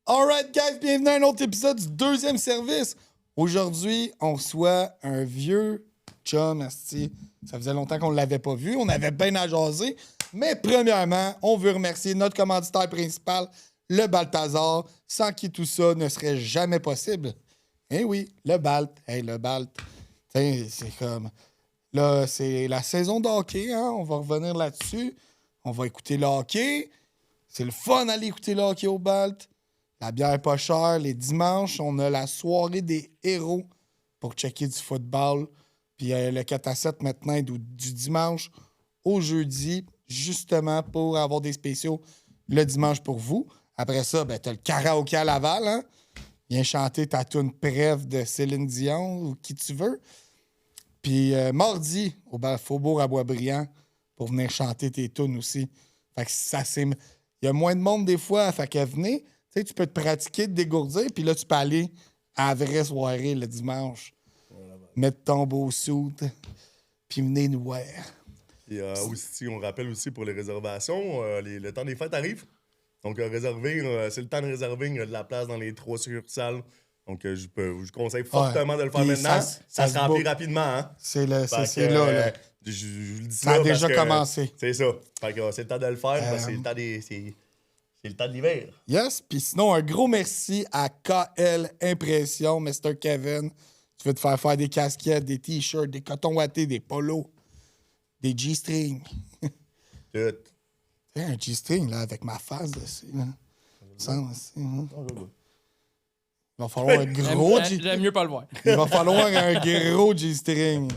Alright, guys, bienvenue à un autre épisode du deuxième service. Aujourd'hui, on reçoit un vieux chum, asti. Ça faisait longtemps qu'on ne l'avait pas vu. On avait bien à jaser. Mais premièrement, on veut remercier notre commanditaire principal, le Balthazar, sans qui tout ça ne serait jamais possible. Eh oui, le Balt. Hey, le Balt. T'sais, c'est comme... Là, c'est la saison de hockey, hein? On va revenir là-dessus. On va écouter le hockey. C'est le fun d'aller écouter le hockey au Balt. La bière est pas chère. Les dimanches, on a la soirée des héros pour checker du football. Puis le 4 à 7 maintenant est du dimanche au jeudi, justement pour avoir des spéciaux le dimanche pour vous. Après ça, ben, t'as le karaoké à Laval, hein? Viens chanter ta toune Prève de Céline Dion ou qui tu veux. Puis mardi, au Faubourg à Boisbriand, pour venir chanter tes tunes aussi. Fait que ça, c'est... Il y a moins de monde des fois, fait que venez. Tu sais, tu peux te pratiquer, te dégourdir, puis là, tu peux aller à la vraie soirée le dimanche. Mettre ton beau suit, puis venez nous voir. Et aussi, on rappelle aussi pour les réservations, le temps des fêtes arrive. Donc, réserver, c'est le temps de réserver de la place dans les 3 succursales. Donc, je vous conseille fortement de le faire Puis maintenant. Ça se remplit book. rapidement, hein? C'est là. Je le dis Ça a déjà commencé. C'est ça. Fait que c'est le temps de le faire, parce que c'est le temps de l'hiver. Yes, puis sinon, un gros merci à KL Impression, Mr. Kevin. Tu veux te faire des casquettes, des t-shirts, des cotons wattés, des polos, des G-strings. Tout. Tu sais, un G-string, là, avec ma face dessus, là. Ça, aussi, hein. Il va falloir un gros G-string. J'aime mieux pas le voir. Il va falloir un gros G-string.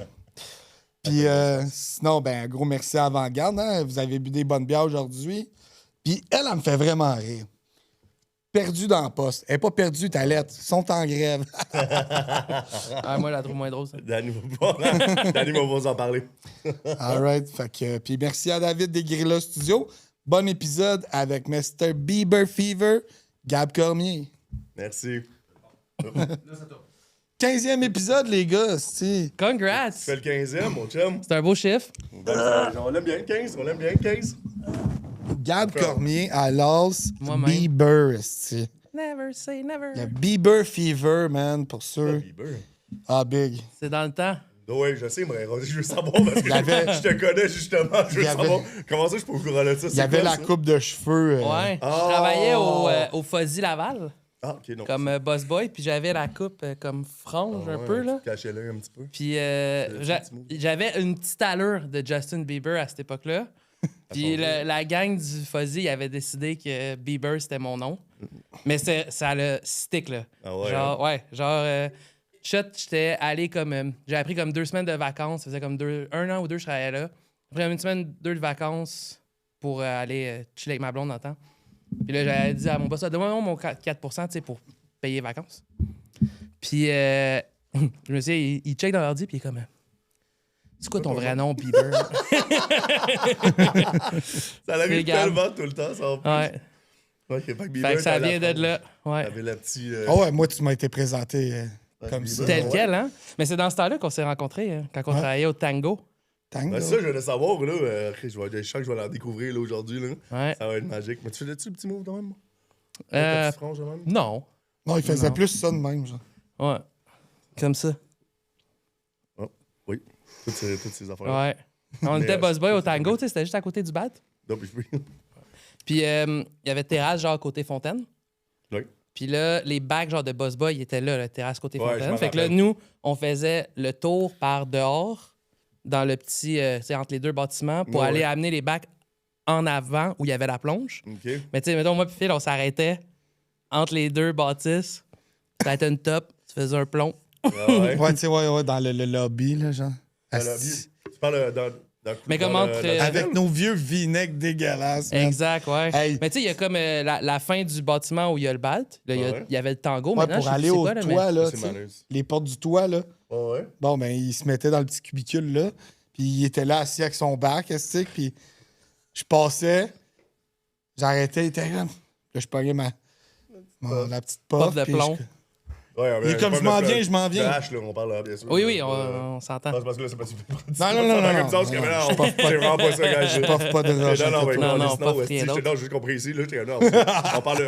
Puis sinon, ben, un gros merci à Avant-Garde. Hein? Vous avez bu des bonnes bières aujourd'hui. Puis elle me fait vraiment rire. Perdue dans le poste. Elle n'est pas perdue, ta lettre. Ils sont en grève. Moi, je la trouve moins drôle, ça. Danny va vous en parler. All right. Fait que, puis merci à David des Guerrillas Studio. Bon épisode avec Mr. Bieber Fever, Gab Cormier. Merci. 15e épisode, les gars. C'est Congrats! Tu fais le 15e, mon chum. C'est un beau chiffre. On l'aime bien, 15. On l'aime bien, 15. Gab Cormier à Las Moi-même. Bieber. C'est Never say never. le Bieber Fever, man, pour ceux. Bieber. Ah, big. C'est dans le temps. Oui, je sais, mais je veux savoir parce que je te connais justement. Je veux y avait- savoir comment ça je peux au courant de ça. Il y avait la coupe de cheveux. Ouais. Oh! Je travaillais au Fuzzy Laval Ah, ok, non. comme boss boy, puis j'avais la coupe comme frange un peu, là. Tu cachais l'œil un petit peu. Puis petit move. j'avais une petite allure de Justin Bieber à cette époque-là. Puis la gang du Fuzzy avait décidé que Bieber, c'était mon nom. Mais ça le stick, là. Ah ouais, Genre, j'étais allé comme... j'ai appris comme 2 semaines de vacances. Ça faisait comme 1 an ou 2, je travaillais là. Après une semaine, 2 de vacances pour aller chiller avec ma blonde dans le temps. Puis là, j'avais dit à mon boss, donne-moi mon 4 tu sais, pour payer les vacances. Puis je me suis dit, il check dans l'ordi, puis il est comme... C'est quoi ton vrai nom, Bieber? Ça l'arrive C'est Gab. tellement tout le temps, ça en plus. Ouais. Ouais, fait que Fait que ça vient de là. Ouais. T'avais la petite... Ah ouais, moi, tu m'as été présenté comme ça. Bieber. Tel quel, hein? Mais c'est dans ce temps-là qu'on s'est rencontrés, hein, quand on travaillait au Tango. Tango. Ben ça, je voulais savoir, là. Je sens que je vais la découvrir là, aujourd'hui. Là. Ouais. Ça va être magique. Mais tu faisais-tu le petit move de même? Euh, Ta petite frange de même? non. Non, il faisait Non. plus ça de même, genre. Ouais. Comme ça. Oh, oui. Toutes ces affaires. Ouais. On Mais, était boss boy au Tango, tu sais, c'était juste à côté du bat. Non, puis Puis il y avait terrasse, genre, côté fontaine. Oui. Puis là, les bacs, genre, de boss boy, ils étaient là, la terrasse côté Ouais, je fontaine. m'en Fait que là, rappelle. nous, on faisait le tour par dehors, dans le petit, tu sais, entre les 2 bâtiments, pour Ouais, aller ouais. amener les bacs en avant, où il y avait la plonge. OK. Mais tu sais, mettons, moi puis Phil, on s'arrêtait entre les 2 bâtisses. Ça été une top, tu faisais un plomb. Ah ouais. Ouais, tu sais, ouais, dans le lobby, là, genre. Dans la Asti. vie. Tu parles dans Mais comment te- Avec nos vieux vinaigres dégueulasses. man. Exact, ouais. Hey. Mais tu sais, il y a comme la fin du bâtiment où il y a le balt. Là, Ouais. il y avait le tango. Ouais, Maintenant, pour je sais aller plus au c'est quoi, là, toit, là, C'est tu sais, malheuse. les portes du toit, là. Ouais, ouais. Bon, ben, il se mettait dans le petit cubicule, là. Puis il était là, assis avec son bac, esti, puis je passais, j'arrêtais, il était comme... Là, je pognais la petite puff. Puff de puis plomb. Et comme je m'en viens, je m'en De viens. hache, là, on parle, bien sûr. Oui, on s'entend. C'est parce que là, c'est pas super. Non. C'est vraiment pas ça, gars. Je poffe pas de roche. Non, mais Non, non, pas sinon, rien d'autre. non, juste compris ici, là, j'étais comme, non,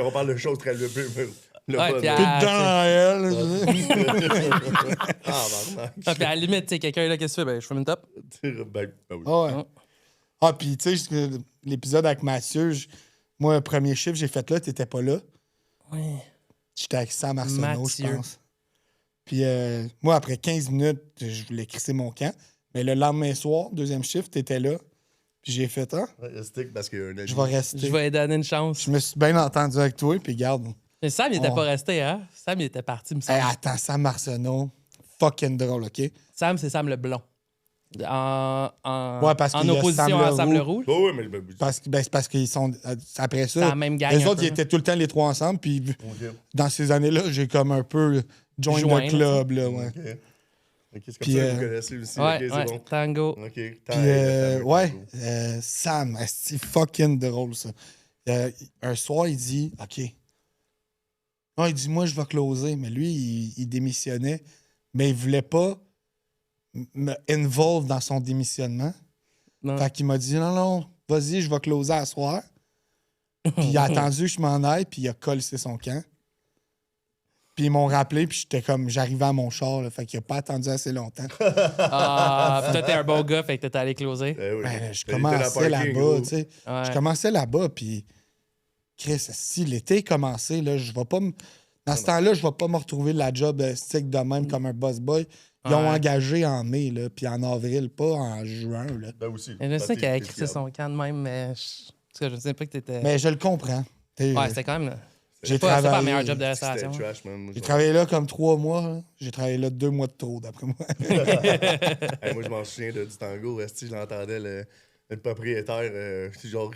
on parle de choses très le Ouais, fun. puis Tout dans elle. Ah, bah, puis à la limite, tu sais, quelqu'un là, qu'est-ce que tu fais? Ben, je fume une top. ben oui. Ouais. Ah, puis tu sais, l'épisode avec Mathieu, moi, le premier chiffre que j'ai fait là, t'étais pas là. Oui. J'étais avec Sam Arsenault, je Mathieu. pense. Puis moi, après 15 minutes, je voulais crisser mon camp. Mais le lendemain soir, deuxième chiffre, t'étais là. Puis j'ai fait, Stick parce qu'il y a un ami. je vais rester. Je vais lui donner une chance. Je me suis bien entendu avec toi, puis garde. Mais Sam, il était Oh. pas resté, hein? Sam, il était parti, me semble. Hey, attends, Sam Arsenault, fucking drôle, OK? Sam, c'est Sam le blond. Ouais, parce en qu'il y a opposition Sam à Sam le Leroux. rouge. Oh, oui, mais. C'est parce qu'ils sont. Après ça, C'est la même gang. les un autres, peu. ils étaient tout le temps les trois ensemble. Puis Ok. dans ces années-là, j'ai comme un peu join Joint, le club, là, ouais. Ok. Ok, c'est comme Puis, ça que vous connaissez aussi. Ouais, Ok, ouais, c'est bon. tango. Ok, Puis, ouais, Sam, c'est fucking drôle, ça. Un soir, il dit, OK. Non, il dit, moi, je vais closer. Mais lui, il démissionnait. Mais il voulait pas me involve dans son démissionnement. Non. Fait qu'il m'a dit, non, vas-y, je vais closer à soir. Puis il a attendu que je m'en aille, puis il a collé son camp. Puis ils m'ont rappelé, puis j'étais comme, j'arrivais à mon char, là, fait qu'il a pas attendu assez longtemps. Ah, puis toi, t'es un bon gars, fait que t'es allé closer. Eh oui. Ben, je T'as été commençais la parking, là-bas, gros. tu sais. Ouais. Je commençais là-bas, puis Chris, si l'été commençait, là, je vais pas me... Dans ce temps-là, je vais pas me retrouver la job stick de même comme un boss boy. Ils ont Ouais. engagé en mai, là, puis en avril, pas en juin, là. Ben aussi. Je sais qu'il a écrit ça son camp de même, mais je sais pas que t'étais. Mais je le comprends. T'sais, Ouais, c'était quand même. j'ai C'est pas le travaillé, meilleur job de C'était restauration. trash, man. Moi, j'ai travaillé là comme 3 mois. Là. J'ai travaillé là 2 mois de trop, d'après moi. Hey, moi, je m'en souviens du tango. Esti, je l'entendais, le propriétaire, genre,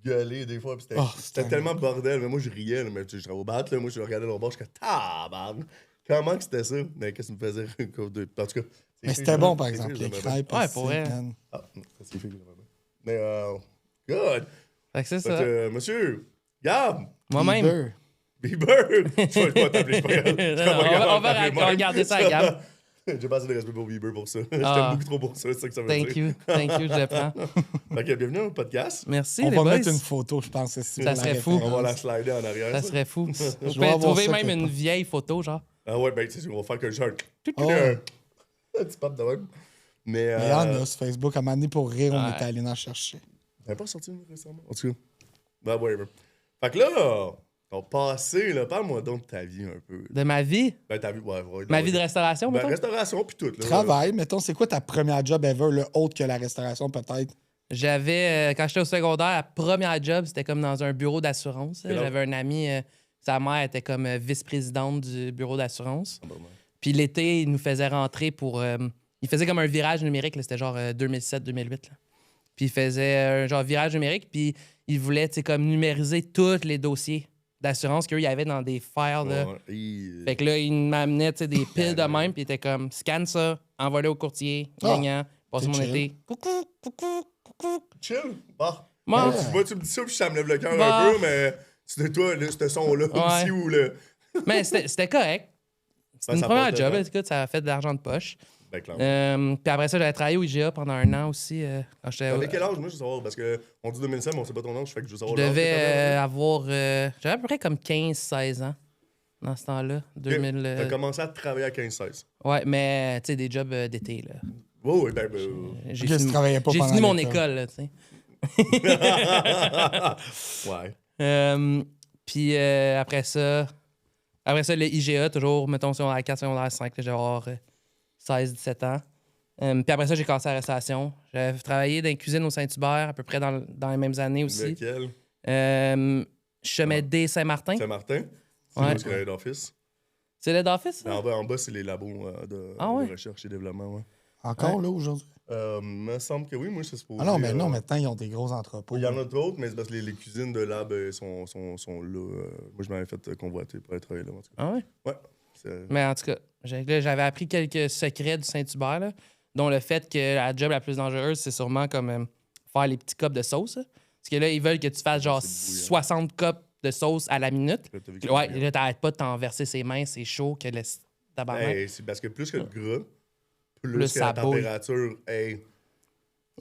gueuler des fois. Puis c'était Oh, c'était tellement bordel. Mais moi, je riais. Là, mais tu sais, je travaillais au bat. Là, moi, je regardais l'autre bord. Je suis comme, tabarnak. Comment que c'était ça? Mais qu'est-ce que ça me faisait rire? En tout cas. Mais c'était bon, par exemple, les crêpes. Ouais, aussi, pour vrai. man. Ah, c'est fait que j'aimais bien. Mais, good. Fait que c'est Fait ça. que, monsieur, Gab, Moi-même. Bieber. Bieber. Je vais pas t'appeler, c'est pas grave. C'est pas On grave, va t'appeler moi. regarder ça à Gab. J'ai pas assez de respect pour Bieber pour ça. Je Ah. t'aime beaucoup trop pour ça, c'est ça que ça veut Thank dire. you, je le prends. Fait que bienvenue au podcast. Merci, On les va boys. mettre une photo, je pense. Si Ça serait fou. On va la slider en arrière. Ça serait fou. Je On vais peut avoir trouver ça même quelque une part. vieille photo, genre. Ah ouais, ben, tu sais, on va faire que genre. Oh. Un petit pop de même. Mais. Il y en a sur Facebook. À un moment donné, pour rire, on Ouais. est allé en chercher. Elle pas sorti récemment. En tout cas. Ben, whatever. Fait que là, ton passé, là, parle-moi donc de ta vie un peu. De ma vie. Ben, ta vie, ouais. Ma vie de restauration, Ben, mettons. restauration, puis tout, là. Travail, mettons, c'est quoi ta première job ever, le autre que la restauration, peut-être? J'avais, quand j'étais au secondaire, la première job, c'était comme dans un bureau d'assurance. Et là? J'avais un ami, sa mère était comme vice-présidente du bureau d'assurance. Ah, ben, ouais. Puis l'été, il nous faisait rentrer pour. Il faisait comme un virage numérique, là, c'était genre 2007-2008. Puis il faisait un genre virage numérique, puis il voulait, tu sais, comme numériser tous les dossiers d'assurance qu'il y avait dans des files. Là. Ouais, Fait que là, il m'amenait, tu sais, des piles de même, puis il était comme, scanne ça, envoie-le au courtier, Ah, gagnant, passe c'est mon chill. été. Coucou. Chill. Bon. Moi, Moi, tu me dis ça, puis ça me lève le cœur Bah. un peu, mais c'était toi, là, ce son-là, Ouais. aussi, où le. mais c'était correct. C'était Ouais, une ça première porte job, bien. écoute, ça a fait de l'argent de poche. Ben, clairement. Puis après ça, j'avais travaillé au IGA pendant 1 an aussi. Quand j'étais. T'avais quel âge, moi, je veux savoir, parce qu'on dit 2007, mais on sait pas ton âge, fait que je veux Je savoir l'âge que devais t'avais. avoir. J'avais à peu près comme 15-16 ans dans ce temps-là. 2000. T'as commencé à travailler à 15-16. Ouais, mais tu sais, des jobs d'été, là. Oh, oui, ben. J'ai Ok, tu travaillais pas j'ai pendant fini mon l'école. école, là, tu sais. Ouais. Puis après ça, le IGA, toujours, mettons, secondaire 4, secondaire 5, là, j'avais avoir 16-17 ans. Puis après ça, j'ai commencé à la restauration. J'avais travaillé dans une cuisine au Saint-Hubert, à peu près dans les mêmes années aussi. Lequel? Chemin D Saint-Martin. Saint-Martin? C'est Ouais. où c'est d'office? C'est l'aide d'office, ça? En bas, c'est les labos de recherche et développement, ouais. Encore, là, aujourd'hui? Me semble que oui, moi, c'est supposé. Ah non, mais non, maintenant, ils ont des gros entrepôts. Il y en a d'autres, mais c'est parce que les cuisines de lab sont là. Moi, je m'avais fait convoiter pour être travailler là. En tout cas. Ah ouais? Ouais. c'est- Mais en tout cas, j'avais appris quelques secrets du Saint-Hubert, là, dont le fait que la job la plus dangereuse, c'est sûrement comme faire les petits cups de sauce. là. Parce que là, ils veulent que tu fasses genre C'est bouillant. 60 cups de sauce à la minute. Là, t'as vu que Ouais, c'est là, t'arrêtes pas de t'en verser ses mains, c'est chaud que le tabarnak. Hey, c'est parce que plus que le gras, plus Plus que ça la bouille. température, hey.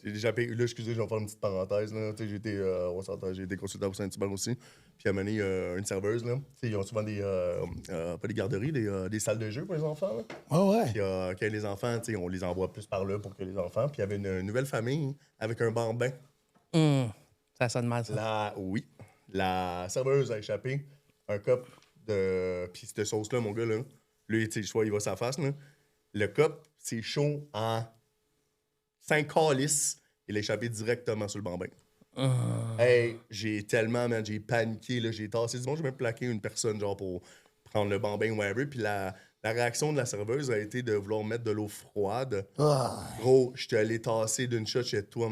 J'ai déjà payé. Là, excusez, je vais faire une petite parenthèse. Là. J'ai été, on s'entend, j'ai été consultant pour Saint-Hubert aussi. Puis à un moment donné, une serveuse, là. Ils ont souvent des. Pas des garderies, des salles de jeu pour les enfants. Là. Ouais. Puis quand les enfants, on les envoie plus par là pour que les enfants. Puis il y avait une nouvelle famille avec un bambin. Ça sonne mal, ça. Oui. La serveuse a échappé un cup de. Puis cette sauce-là, mon gars, là. Lui, tu sais, je vois, il va sa face, là. Le cup, c'est chaud en 5 calices. Il a échappé directement sur le bambin. Hey, j'ai tellement, man, j'ai paniqué, là. J'ai tassé du monde, j'ai même plaqué une personne, genre, pour prendre le bambin ou whatever. Puis la réaction de la serveuse a été de vouloir mettre de l'eau froide. Gros, je t'ai allé tasser d'une shot chez toi,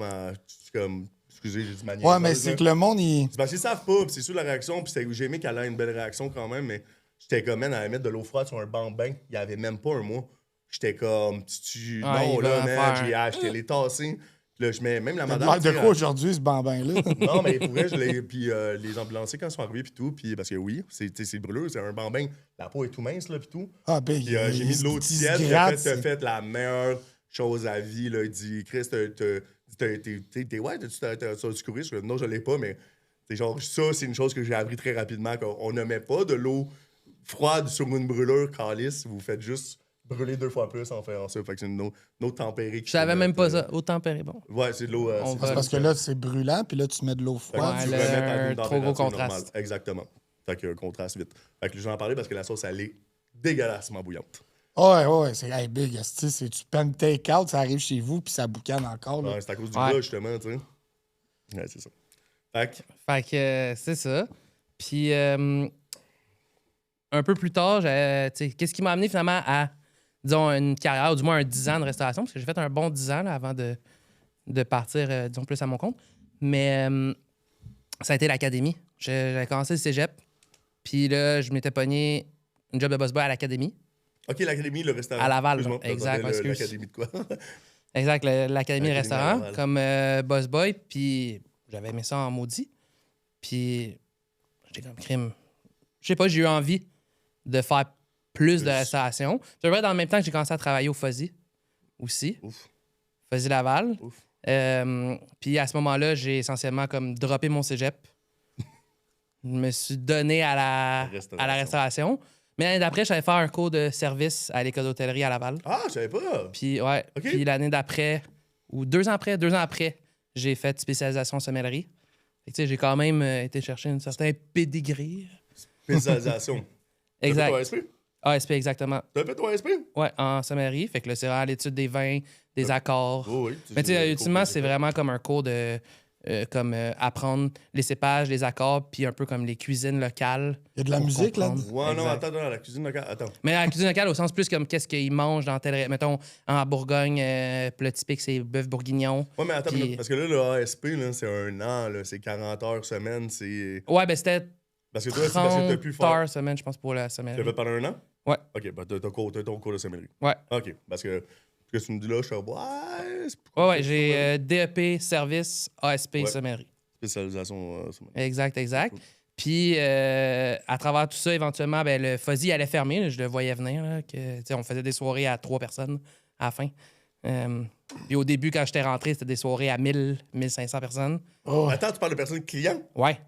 comme. Excusez, j'ai dit manière. Ouais, mais c'est que le monde, il. C'est parce qu'ils savent pas, puis c'est sûr la réaction, puis j'ai aimé qu'elle ait une belle réaction quand même, mais j'étais comme, man, elle allait mettre de l'eau froide sur un bambin, il y avait même pas un mois. J'étais comme, non, il là, va man, faire- j'ai acheté les tassés. Puis là, je mets même la T'as madame. l'air de quoi aujourd'hui, ce bambin-là? Non, mais pour vrai, puis les ambulanciers, quand ils sont arrivés, puis tout, puis parce que oui, c'est brûleux, c'est un bambin, la peau est tout mince, là, puis tout. Ah, ben, Puis j'ai mis de l'eau tiède, puis t'as fait la meilleure chose à vie, là. Il dit, Chris, t'as-tu courir? Je dis, non, je l'ai pas, mais c'est genre, ça, c'est une chose que j'ai appris très rapidement, qu'on ne met pas de l'eau froide sur une brûlure calice, vous faites juste brûler 2 fois plus en faisant ça. Fait que c'est une eau tempérée. Je savais même pas ça. Au tempéré, bon. Ouais, c'est de l'eau. On c'est va- C'est parce que là, c'est brûlant, puis là, tu mets de l'eau Fait que froide. Ouais, tu le- remets à un une trop gros température contraste. normale. Exactement. Fait qu'il y a un contraste vite. Fait que je vais en parler parce que la sauce, elle est dégueulassement bouillante. Ouais. C'est hey, big. C'est tu prends une take-out, ça arrive chez vous, puis ça boucane encore. Là. Ouais, c'est à cause du Ouais. gras, justement, tu sais. Ouais, c'est ça. Fait que, Fait que c'est ça. Puis un peu plus tard, qu'est-ce qui m'a amené finalement à, disons, une carrière, ou du moins un 10 ans de restauration, parce que j'ai fait un bon 10 ans là, avant de partir, disons, plus à mon compte. Mais ça a été l'académie. J'avais commencé le cégep, puis là, je m'étais pogné une job de boss boy à l'académie. OK, l'académie, le restaurant. À Laval, Excuse-moi, exact, j'entendais excuse. L'académie de quoi? Exact, l'académie de L'académie à restaurant, Laval. comme boss boy, puis j'avais aimé ça en maudit. Puis j'étais comme crime. Je sais pas, j'ai eu envie de faire plus de restauration. C'est vrai, dans le même temps que j'ai commencé à travailler au Fuzzy aussi. Ouf. Fuzzy Laval. Ouf. Puis à ce moment-là, j'ai essentiellement comme droppé mon cégep. Je me suis donné à la restauration. Mais l'année d'après, j'allais faire un cours de service à l'école d'hôtellerie à Laval. Ah, je savais pas. Puis ouais. OK. Puis l'année d'après, ou 2 ans après, j'ai fait spécialisation en sommellerie. Fait que, tu sais, j'ai quand même été chercher un certain pedigree. Spécialisation. Exact. T'as fait ton ASP? ASP, exactement. T'as fait ton ASP? Ouais, en sommellerie. Fait que là, c'est vraiment l'étude des vins, des accords. Oh, oui. Mais tu sais, ultimement, c'est vraiment comme un cours de... apprendre les cépages, les accords, puis un peu comme les cuisines locales. Il y a de la pour musique là. comprendre. Ouais, non, Exact. attends, la cuisine locale. Attends. Mais la cuisine locale, au sens plus comme qu'est-ce qu'ils mangent dans tel... Mettons, en Bourgogne, plat typique, c'est bœuf bourguignon. Ouais, mais attends, Puis- parce que là, le ASP, là, c'est 1 an, là, c'est 40 heures semaine, c'est. Ouais, ben c'était Parce que toi, c'est parce que 30 t'as pu faire. heures semaine, je pense, pour la Tu l'as sommellerie. fait pendant 1 an? Ouais. OK, ben t'as ton cours de sommellerie. Ouais. OK, parce que ce que tu me dis là, je suis ouais, c'est Ouais, j'ai DEP, service, ASP, Ouais. sommellerie. spécialisation sommellerie. Exact. Puis, à travers tout ça, éventuellement, ben, le Fuzzy allait fermer. Là, je le voyais venir. Là, que, tu sais, on faisait des soirées à 3 personnes à la fin. Puis au début, quand j'étais rentré, c'était des soirées à 1000, 1500 personnes. Oh. Attends, tu parles de personnes clients? Ouais.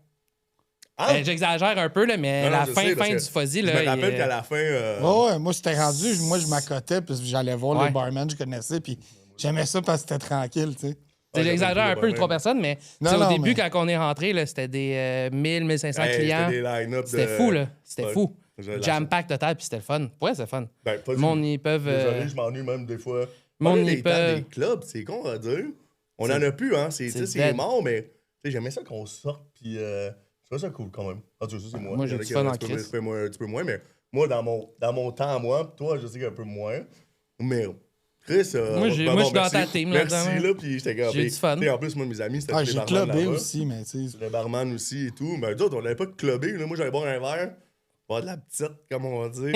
Ah! J'exagère un peu, là, mais Non, non, la je fin sais, parce du que Fuzzy, Je là, me rappelle il- qu'à la fin. Ouais, moi, c'était rendu. Moi, je m'accotais, puis j'allais voir Ouais. les barman que je connaissais, puis j'aimais ça parce que c'était tranquille, tu sais. Tu sais, j'exagère un peu les 3 personnes, mais tu sais, Non, au non, début, mais- quand on est rentré, là, c'était des 1000, 1500 Hey, clients. C'était des line-up C'était de- fou, là. C'était Ouais. fou. J'ai la Jam-pack total, puis c'était le fun. Ouais, c'est le fun. Ben, pas Le du- monde, ils peuvent... Désolé, je m'ennuie même des fois. monde, Ouais, ils les tables peuvent- des clubs, c'est con à dire. On C'est- en a plus, hein. C'est c'est dead. mort, mort, mais tu sais, j'aimais ça qu'on sorte, puis je trouvais ça cool quand même. Ah, tu sais, ça, c'est moi. Moi, Il y j'ai en a du qui fun ont en un petit peu- crise. un petit peu moins, mais moi, dans mon temps à moi, pis toi, je sais qu'un peu moins. Mais Chris, Moi, je suis dans ta team, là, merci, dedans, là, puis j'étais comme... J'ai du fun. Tu sais, en plus, moi, mes amis, c'était Ah, tous les j'ai barman clubé là-bas. aussi, mais tu sais. Le barman aussi et tout. Mais d'autres, on n'avait pas de clubé. Là. Moi, j'allais boire un verre, boire de la petite, comme on dit,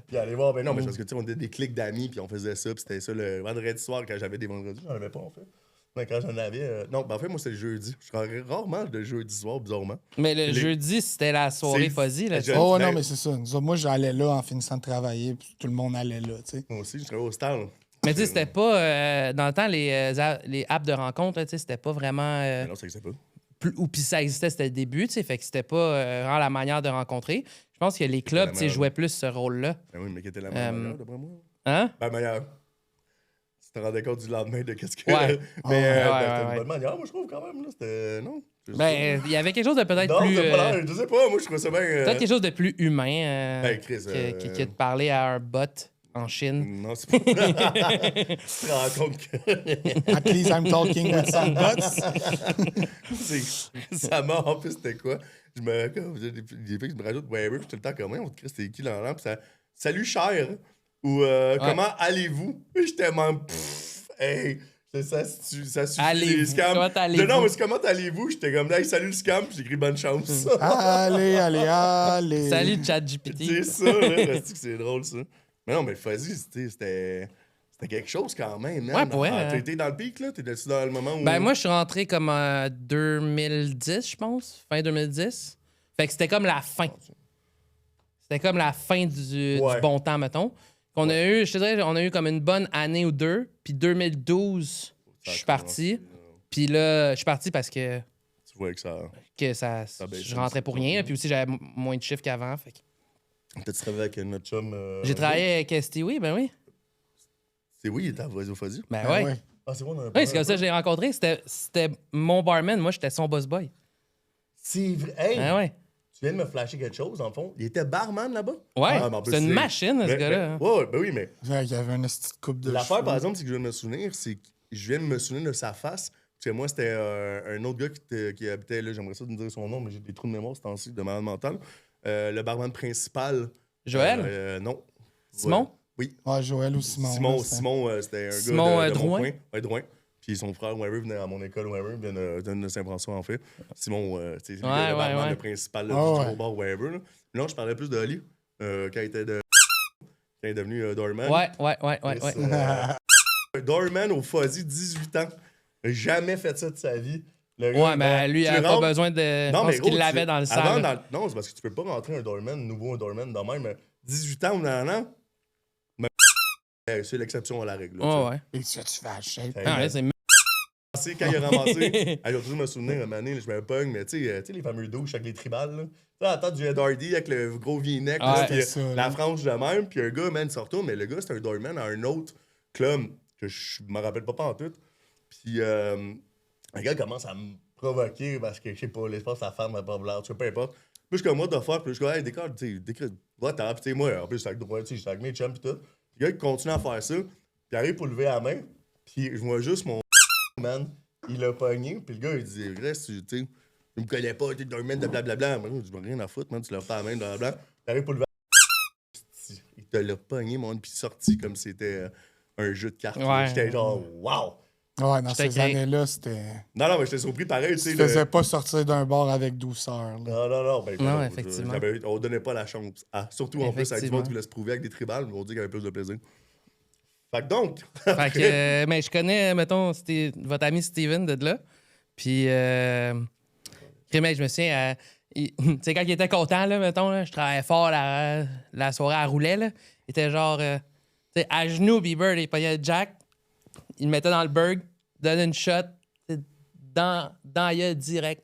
puis aller voir. Ben non, mais c'est parce que, tu sais, on était des clics d'amis, puis on faisait ça, puis c'était ça le vendredi soir quand j'avais des vendredis. J'en avais pas, en fait. Mais quand j'en avais. Non, ben en fait, moi, c'est le jeudi. Je serais rarement le jeudi soir, bizarrement. Mais le jeudi, c'était la soirée C'est- fuzzy, là. je- Oh, ben- non, mais c'est ça. Moi, j'allais là en finissant de travailler, puis tout le monde allait là, tu sais. Moi aussi, je travaillais au stade. Mais tu sais, c'était pas. Dans le temps, les apps de rencontre, là, tu sais, c'était pas vraiment. Mais non, ça n'existe pas. Ou puis ça existait, c'était le début, tu sais, fait que c'était pas vraiment la manière de rencontrer. Je pense que les clubs, tu sais, meilleure. jouaient plus ce rôle-là. Ben oui, mais qui était la meilleure, d'après moi. Hein? Ben, meilleure. Tu te rendais compte du lendemain de qu'est-ce que. Ouais. Mais Ouais, c'était ouais. une bonne manière, moi, je trouve, quand même. Là, c'était. Non. Ben, il y avait quelque chose de peut-être non, plus. t'as pas l'air, je sais pas, moi, je trouvais ça bien. Peut-être quelque chose de plus humain Ben, Chris, que de parler à un bot en Chine. Non, c'est pas. Tu te rends compte que. At least I'm talking with some bots. Ça m'a en plus, c'était quoi? Je me. J'ai fait que je me rajoute Weber, puis tout le temps, comment on te crie, c'était qui dans l'an? Puis ça. Salut, cher. Ou comment allez-vous? Puis j'étais même. Hey! Ça suffit. Allez-vous. Les scams. Comment allez-vous? Non, mais c'est comment allez-vous? J'étais comme, hey, salut le scam, puis j'ai écrit bonne chance. Allez. Salut, Tu ChatGPT. sais ça, là, c'est drôle, ça. Mais non, mais le Fuzzy, c'était quelque chose quand même, man. Ouais, pour vrai, T'as été dans le pic, là? T'étais-tu dans le moment où... Ben, moi, je suis rentré comme en 2010, je pense. Fin 2010. Fait que c'était comme la fin. C'était comme la fin du bon temps, mettons. On a eu, je te dirais, on a eu comme une bonne année ou deux. Puis 2012, je suis parti. Puis là, je suis parti parce que Tu vois que ça... baisse je rentrais pour rien. Puis aussi, j'avais moins de chiffres qu'avant. Fait que... T'as-tu travaillé avec notre chum... J'ai travaillé avec Stewie, ben oui. C'est oui, il était à au Fuzzy? Ben Ah ouais. ouais. Ah, c'est bon, on en a Oui, parlé c'est comme un ça peu. que je l'ai rencontré. C'était mon barman. Moi, j'étais son boss boy. C'est vrai. Hey! Ben ouais. Tu viens de me flasher quelque chose, dans le fond. Il était barman là-bas? Ouais. Ah, mais en plus, C'est une machine, ce gars-là. Ouais, ben oui, mais... Il y avait une petite coupe de L'affaire, cheveux. par exemple, c'est que je viens de me souvenir, c'est que je viens de me souvenir de sa face. Parce que moi, c'était un autre gars qui habitait là. J'aimerais ça me dire son nom, mais j'ai des trous de mémoire ce temps-ci de malade mental. Le barman principal. Joël? Non. Simon? Ouais. Oui. Ouais, Joël ou Simon. Simon, c'était un Simon, gars de Drouin? mon coin. Ouais, Drouin. Puis son frère, Weber, venait à mon école, Weber, vient de Saint-François, en fait. Simon, c'est le barman le principal là, du gros bar Weber. Là. Non, je parlais plus de Oli, quand il était quand il est devenu doorman. Ouais. Doorman au Fuzzy, 18 ans. Jamais fait ça de sa vie. Le Ouais, mais lui, il tu avait pas rentres- besoin de. Non, Je mais pense qu'il gros, l'avait tu- dans le avant, salle. Non, c'est parce que tu peux pas rentrer un doorman, nouveau doorman de même. 18 ans ou non, mais c'est l'exception à la règle. Là, Ouais, ouais. Et tu fais à shape. Hey, Ah, mais ouais, c'est c'est quand il a ramassé. J'ai toujours me souvenir, une année, je me pogne, mais tu sais, les fameux douches avec les tribales. Là. Tu sais, à la tête du Ed Hardy avec le gros V-neck, Ouais, là, puis, c'est ça, la là. frange de même, puis un gars, man, sort mais le gars, c'est un doorman à un autre club que je me rappelle pas en tout. Puis un gars commence à me provoquer parce que, je sais pas, l'espace, sa femme n'a pas voulu, tu sais, peu importe. Puis je suis comme, moi, de faire, puis je suis comme, hey, décolle, tu sais, décris, va-t'en, puis tu sais, moi, en plus, c'est avec droit, tu sais, j'étais avec mes chums, puis tout. Puis le gars, il continue à faire ça, puis il arrive pour lever la main, puis je vois juste mon man, il l'a pogné, puis le gars, il dit, reste, tu sais, tu me connais pas, t'es un man de blablabla. Moi, je dis, rien à foutre, man, tu lèves pas la main, blablabla. Il arrive pour lever il te l'a pogné, mon, puis sorti comme si c'était un jeu de cartes. Ouais. J'étais genre, wow! Ouais, dans J'étais ces années-là, c'était. Non, mais j'étais surpris pareil, tu sais. Tu faisais pas sortir d'un bar avec douceur. Là. Non. Ben, Non, non, effectivement. On donnait pas la chance. Surtout en plus avec du monde Effectivement. qui voulait se prouver avec des tribales, mais on dit qu'il y avait plus de plaisir. Fait que donc. Fait que, mais je connais, mettons, votre ami Steven de là. Puis, mec, je me souviens, tu sais, quand il était content, là, mettons, là, je travaillais fort, la soirée, elle roulait, là. Il était genre, tu sais, à genoux, Bieber, il payait le Jack, il le mettait dans le burg, donnait une shot, dans la gueule direct,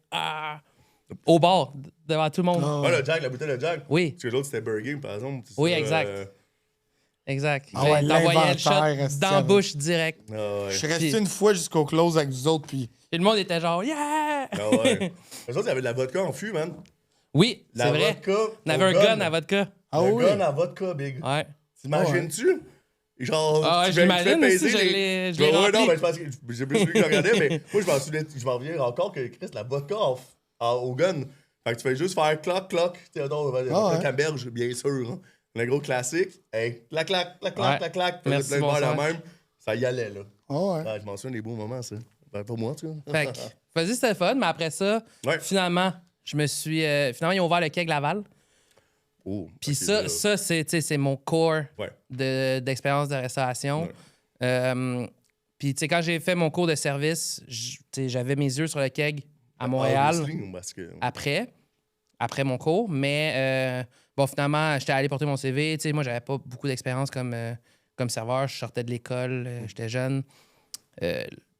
au bar, devant tout le monde. Ah, Ouais, le Jack, la bouteille de Jack. Oui. Parce que l'autre, c'était Burger, par exemple. Oui, exact. Exact. Ah ouais, Il t'envoyait le l'inventaire, shot dans la bouche direct. Ah ouais. Je suis resté une fois jusqu'au close avec vous autres, puis Et le monde était genre, yeah! Ah ouais. Eux autres, il y avait de la vodka en fût, man. Oui, La c'est vrai. vodka. On avait un gun à vodka. Ah Le oui. gun à vodka, big. Ouais. T'imagines-tu? Genre, Ah ouais, tu fais j'imagine peser aussi, je l'ai rempli. non, mais je pense que j'ai plus celui que je regardais, mais moi, je m'en reviens encore que Chris, la vodka au gun. Fait que tu fais juste faire cloc, cloc. Tu sais, ouais. Camberge, bien sûr. Hein. Le gros classique. Hey, clac, clac, clac, clac, Ouais. clac, clac. Merci, Plein de balles la bonsoir. même. Ça y allait, là. Ah ouais. Ah, je m'en souviens des beaux moments, ça. Ben, pour moi, tu vois. Fait que, vas-y, c'était fun, mais après ça, Ouais. finalement, je me suis. Finalement, ils ont ouvert le Keg Laval. Oh, Puis ok, ça, là. c'est, tu sais, c'est mon core Ouais. d'expérience de restauration. Ouais. Puis, tu sais, quand j'ai fait mon cours de service, j'avais mes yeux sur le keg à Montréal Parce que... après mon cours. Mais, bon, finalement, j'étais allé porter mon CV. Tu sais, moi, j'avais pas beaucoup d'expérience comme serveur. Je sortais de l'école, j'étais jeune.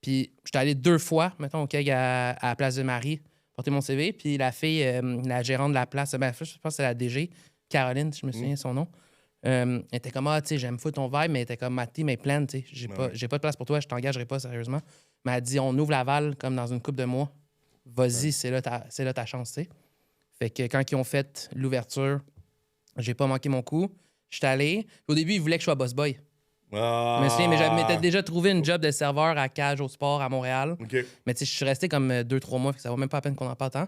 Puis, j'étais allé 2 fois, mettons, au keg à la Place de Marie, porter mon CV. Puis, la fille, la gérante de la place, je pense que c'est la DG, Caroline, si je me souviens son nom. Elle était comme, tu sais, j'aime fou ton vibe, mais elle était comme, ma team est pleine, tu sais, j'ai pas de place pour toi, je t'engagerai pas sérieusement. Mais elle dit, on ouvre Laval comme dans une couple de mois. Vas-y, c'est là ta chance, tu sais. Fait que quand ils ont fait l'ouverture, j'ai pas manqué mon coup. J'étais allé. Au début, ils voulaient que je sois boss boy. Ah. Mais je m'étais déjà trouvé une job de serveur à Cage au Sport à Montréal. OK. Mais tu sais, je suis resté comme 2-3 mois, fait que ça vaut même pas la peine qu'on en parle tant.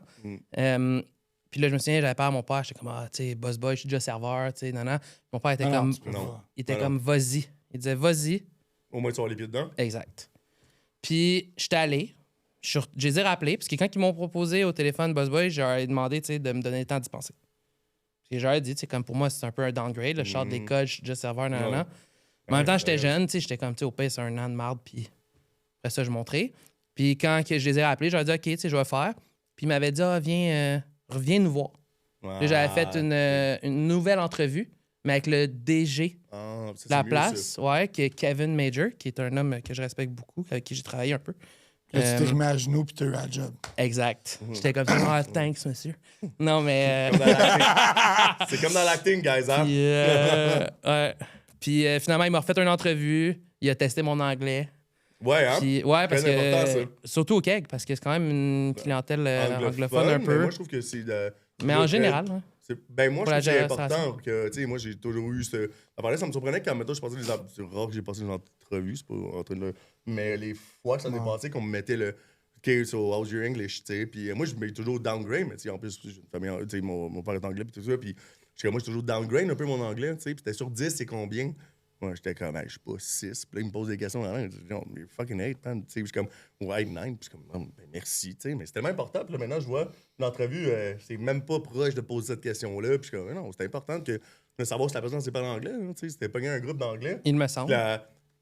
Puis là, je me souviens, j'avais peur à mon père. J'étais comme, tu sais, boss boy, je suis déjà serveur, tu sais, non. Mon père était comme, il était comme, vas-y. Il disait, vas-y. Au moins, tu vas avoir les pieds dedans. Exact. Puis, j'étais allé. Je les ai rappelés, parce que quand ils m'ont proposé au téléphone boss boy, je leur ai demandé, tu sais, de me donner le temps d'y penser. Puis, j'aurais dit, tu sais, comme pour moi, c'est un peu un downgrade. Le je sors de l'école, je suis déjà serveur, non. Mais en même temps, j'étais jeune, tu sais, j'étais comme, tu sais, au pire, c'est un an de marde, puis après ça, je montrais. Puis, quand je les ai rappelés, je leur ai dit, OK, tu sais, je vais le faire. Puis, ils m'avaient dit, reviens nous voir. Là, j'avais fait une nouvelle entrevue, mais avec le DG de la place, qui est Kevin Major, qui est un homme que je respecte beaucoup, avec qui j'ai travaillé un peu. Là, tu t'es remis à genoux puis t'as eu un job. Exact. J'étais comme ça, thanks, monsieur. Non, mais... C'est comme dans l'acting, guys, hein? Puis finalement, il m'a refait une entrevue. Il a testé mon anglais. Ouais, hein? Puis, parce que... Surtout au keg, parce que c'est quand même une clientèle anglophone un peu. Mais moi, je trouve que c'est... Mais en général, Ben moi, je trouve que c'est important administration. que, tu sais, moi, j'ai toujours eu ce... Ça me surprenait quand, mettons, je passais c'est rare que j'ai passé des entrevues, c'est pas en train de... Mais les fois que ça s'est passé, qu'on me mettait le... OK, so, how's your English, tu sais, puis moi, je mets toujours downgrade, mais tu sais, en plus, j'ai une famille, tu sais, mon père est anglais, puis tout ça, puis moi, je toujours downgrade un peu mon anglais, tu sais, puis c'était sur 10, c'est combien? Moi, j'étais comme, hey, je suis pas 6. Puis là, il me pose des questions. Je dis, non, mais fucking 8, man. Tu sais, je suis comme, ouais, 9. Puis je suis comme, ben, merci, tu sais. Mais c'est tellement important. Puis là, maintenant, je vois l'entrevue, c'est même pas proche de poser cette question-là. Puis je suis comme, non, c'est important de savoir si la personne sait pas l'anglais. Tu sais, c'était pogné un groupe d'anglais. Il me semble.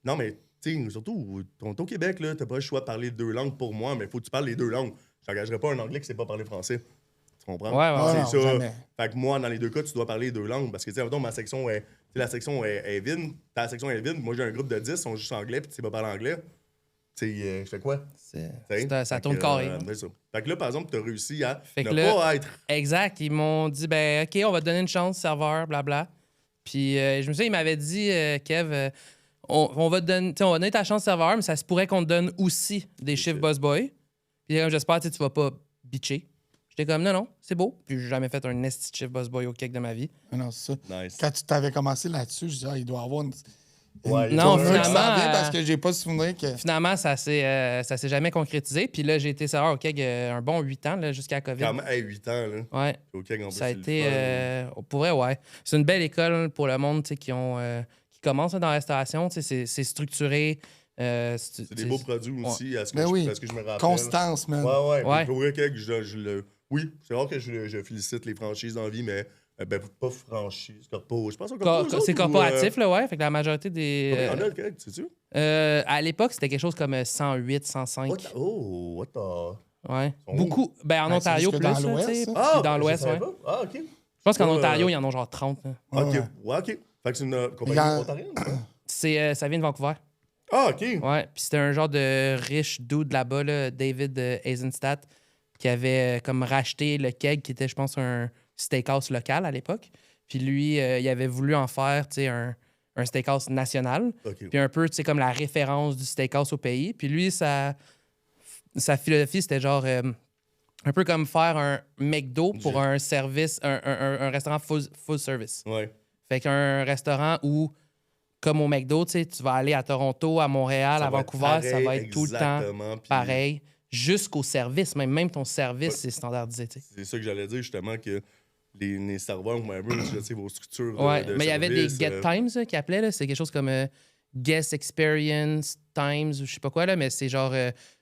Non, mais, tu sais, surtout, au Québec, là, t'as pas le choix de parler 2 langues pour moi, mais il faut que tu parles les 2 langues. Je n'engagerai pas un anglais qui sait pas parler français. Tu comprends? Ouais. C'est ça. Jamais. Fait que moi, dans les 2 cas, tu dois parler 2 langues. Parce que, tu sais, mettons, la section est vide. Ta section est vide. Moi, j'ai un groupe de 10, ils sont juste anglais, puis tu sais pas parler anglais. Tu sais, je fais quoi? Ça tourne carré. Ça. Fait que là, par exemple, tu as réussi à pas être. Exact. Ils m'ont dit, ben, OK, on va te donner une chance, serveur, blabla. Puis, je me souviens, il m'avait dit, Kev, on va te donner ta chance, serveur, mais ça se pourrait qu'on te donne aussi des chiffres boss boy. Puis, j'espère que tu vas pas bitcher. J'étais comme, non, c'est beau. Puis j'ai jamais fait un esti chief boss boy au cake de ma vie. Non, c'est ça. Nice. Quand tu t'avais commencé là-dessus, je disais, il doit avoir une... Non, finalement... parce que j'ai pas souvenir que... Finalement, ça s'est jamais concrétisé. Puis là, j'ai été serveur au keg un bon 8 ans, là, jusqu'à la COVID. Quand même, 8 ans, là. Ouais. Au keg, en plus, Ça a été... pour vrai, ouais. C'est une belle école pour le monde, qui commence dans la restauration. C'est structuré. C'est des beaux produits aussi, à ce que je me rappelle. Constance, man. Ouais. Pour le keg, oui, c'est rare que je félicite les franchises dans la vie, mais pas franchise, corpo. Je pense que c'est corporatif, là, ouais. Fait que la majorité des... Combien en a, le keg, sais-tu? À l'époque, c'était quelque chose comme 108, 105. What the... Ouais. Beaucoup. Ben, en Ontario, plus, dans l'Ouest, tu sais. Ah, Dans l'Ouest, ouais. Ah, OK. Je pense qu'en Ontario, il y en a genre 30. Là. OK. Ouais, OK. Fait que c'est une compagnie ontarienne, ça? Ça vient de Vancouver. Ah, OK. Ouais. Puis c'était un genre de riche dude là-bas, là, David Eisenstadt, qui avait comme racheté le keg, qui était, je pense, un steakhouse local à l'époque. Puis lui, il avait voulu en faire, tu sais, un steakhouse national. Okay. Puis un peu, tu sais, comme la référence du steakhouse au pays. Puis lui, sa philosophie, c'était genre un peu comme faire un McDo pour un service, un restaurant full service. Ouais. Fait qu'un restaurant où, comme au McDo, tu sais, tu vas aller à Toronto, à Montréal, à Vancouver, ça va être tout le temps pareil. Jusqu'au service, même ton service, c'est standardisé. T'sais. C'est ça que j'allais dire, justement, que les serveurs, vos structures de mais il y avait des service, get times qui appelaient. C'est quelque chose comme guest experience times ou je sais pas quoi. Là, mais c'est genre,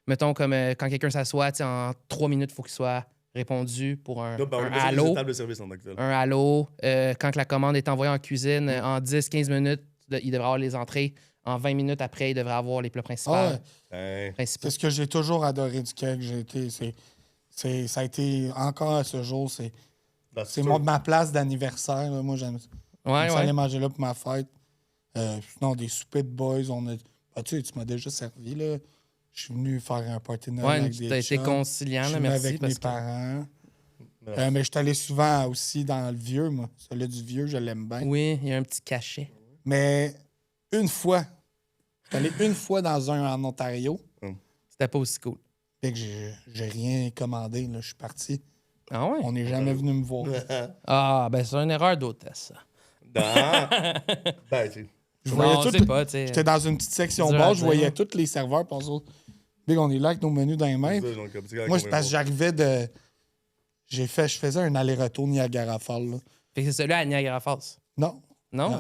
mettons, comme quand quelqu'un s'assoit, en 3 minutes, il faut qu'il soit répondu pour un allô. Table de service en tant que tel. Un allô. Quand la commande est envoyée en cuisine, en 10-15 minutes, il devrait avoir les entrées en 20 minutes après, il devrait avoir les plats principaux. Ah ouais. Hein. principaux. C'est ce que j'ai toujours adoré du keg. Ça a été, encore à ce jour, c'est ma place d'anniversaire. Là. Moi, j'aime Ouais, ça aller ouais. manger là pour ma fête. Sinon, des soupers de boys, tu m'as déjà servi, là. Je suis venu faire un party de Noël Ouais, avec tu des as été chums. conciliant, Je suis là, venu merci. avec mes Parce que... parents. Merci. Mais je suis allé souvent aussi dans le vieux, moi. Celui du vieux, je l'aime bien. Oui, il y a un petit cachet. Mais une fois, je suis allé une fois dans un en Ontario, C'était pas aussi cool. et que j'ai rien commandé. Là, je suis parti. Ah ouais? On n'est jamais venu me voir. Ah, ben c'est une erreur d'hôtesse, ça. Ben, tu sais. Je voyais Non, toutes c'est les- pas, tu sais. J'étais dans une petite section Dur à basse, je dire. voyais tous les serveurs. Puis Big, on est là avec nos menus dans les mains. C'est ça, donc, comme, tu sais, Moi, quand c'est parce que j'arrivais de. Je faisais un aller-retour Niagara Falls. Là. Fait que c'est celui à Niagara Falls. Non. Non?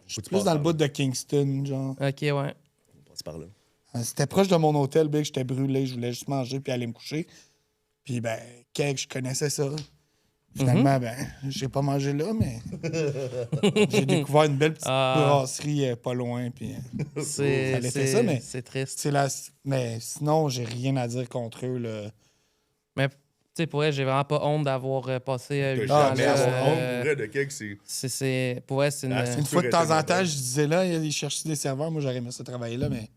Je suis plus dans le bout de Kingston, genre. Ok, ouais. On passe par là. C'était proche de mon hôtel, Big. J'étais brûlé. Je voulais juste manger puis aller me coucher. Puis, ben, keg, je connaissais ça. Finalement, ben, j'ai pas mangé là, mais j'ai découvert une belle petite brasserie pas loin. Puis, C'est allait faire ça, mais- c'est triste. c'est la... Mais sinon, j'ai rien à dire contre eux. Là. Mais, tu sais, pour vrai, j'ai vraiment pas honte d'avoir passé De 8 ans jamais là. avoir honte, pour vrai, de quelque, c'est. Pour vrai, c'est une... Ah, c'est Une fois de temps en Toujours temps, été je disais là, ils cherchaient des serveurs. Moi, j'aurais aimé ça travailler là, mais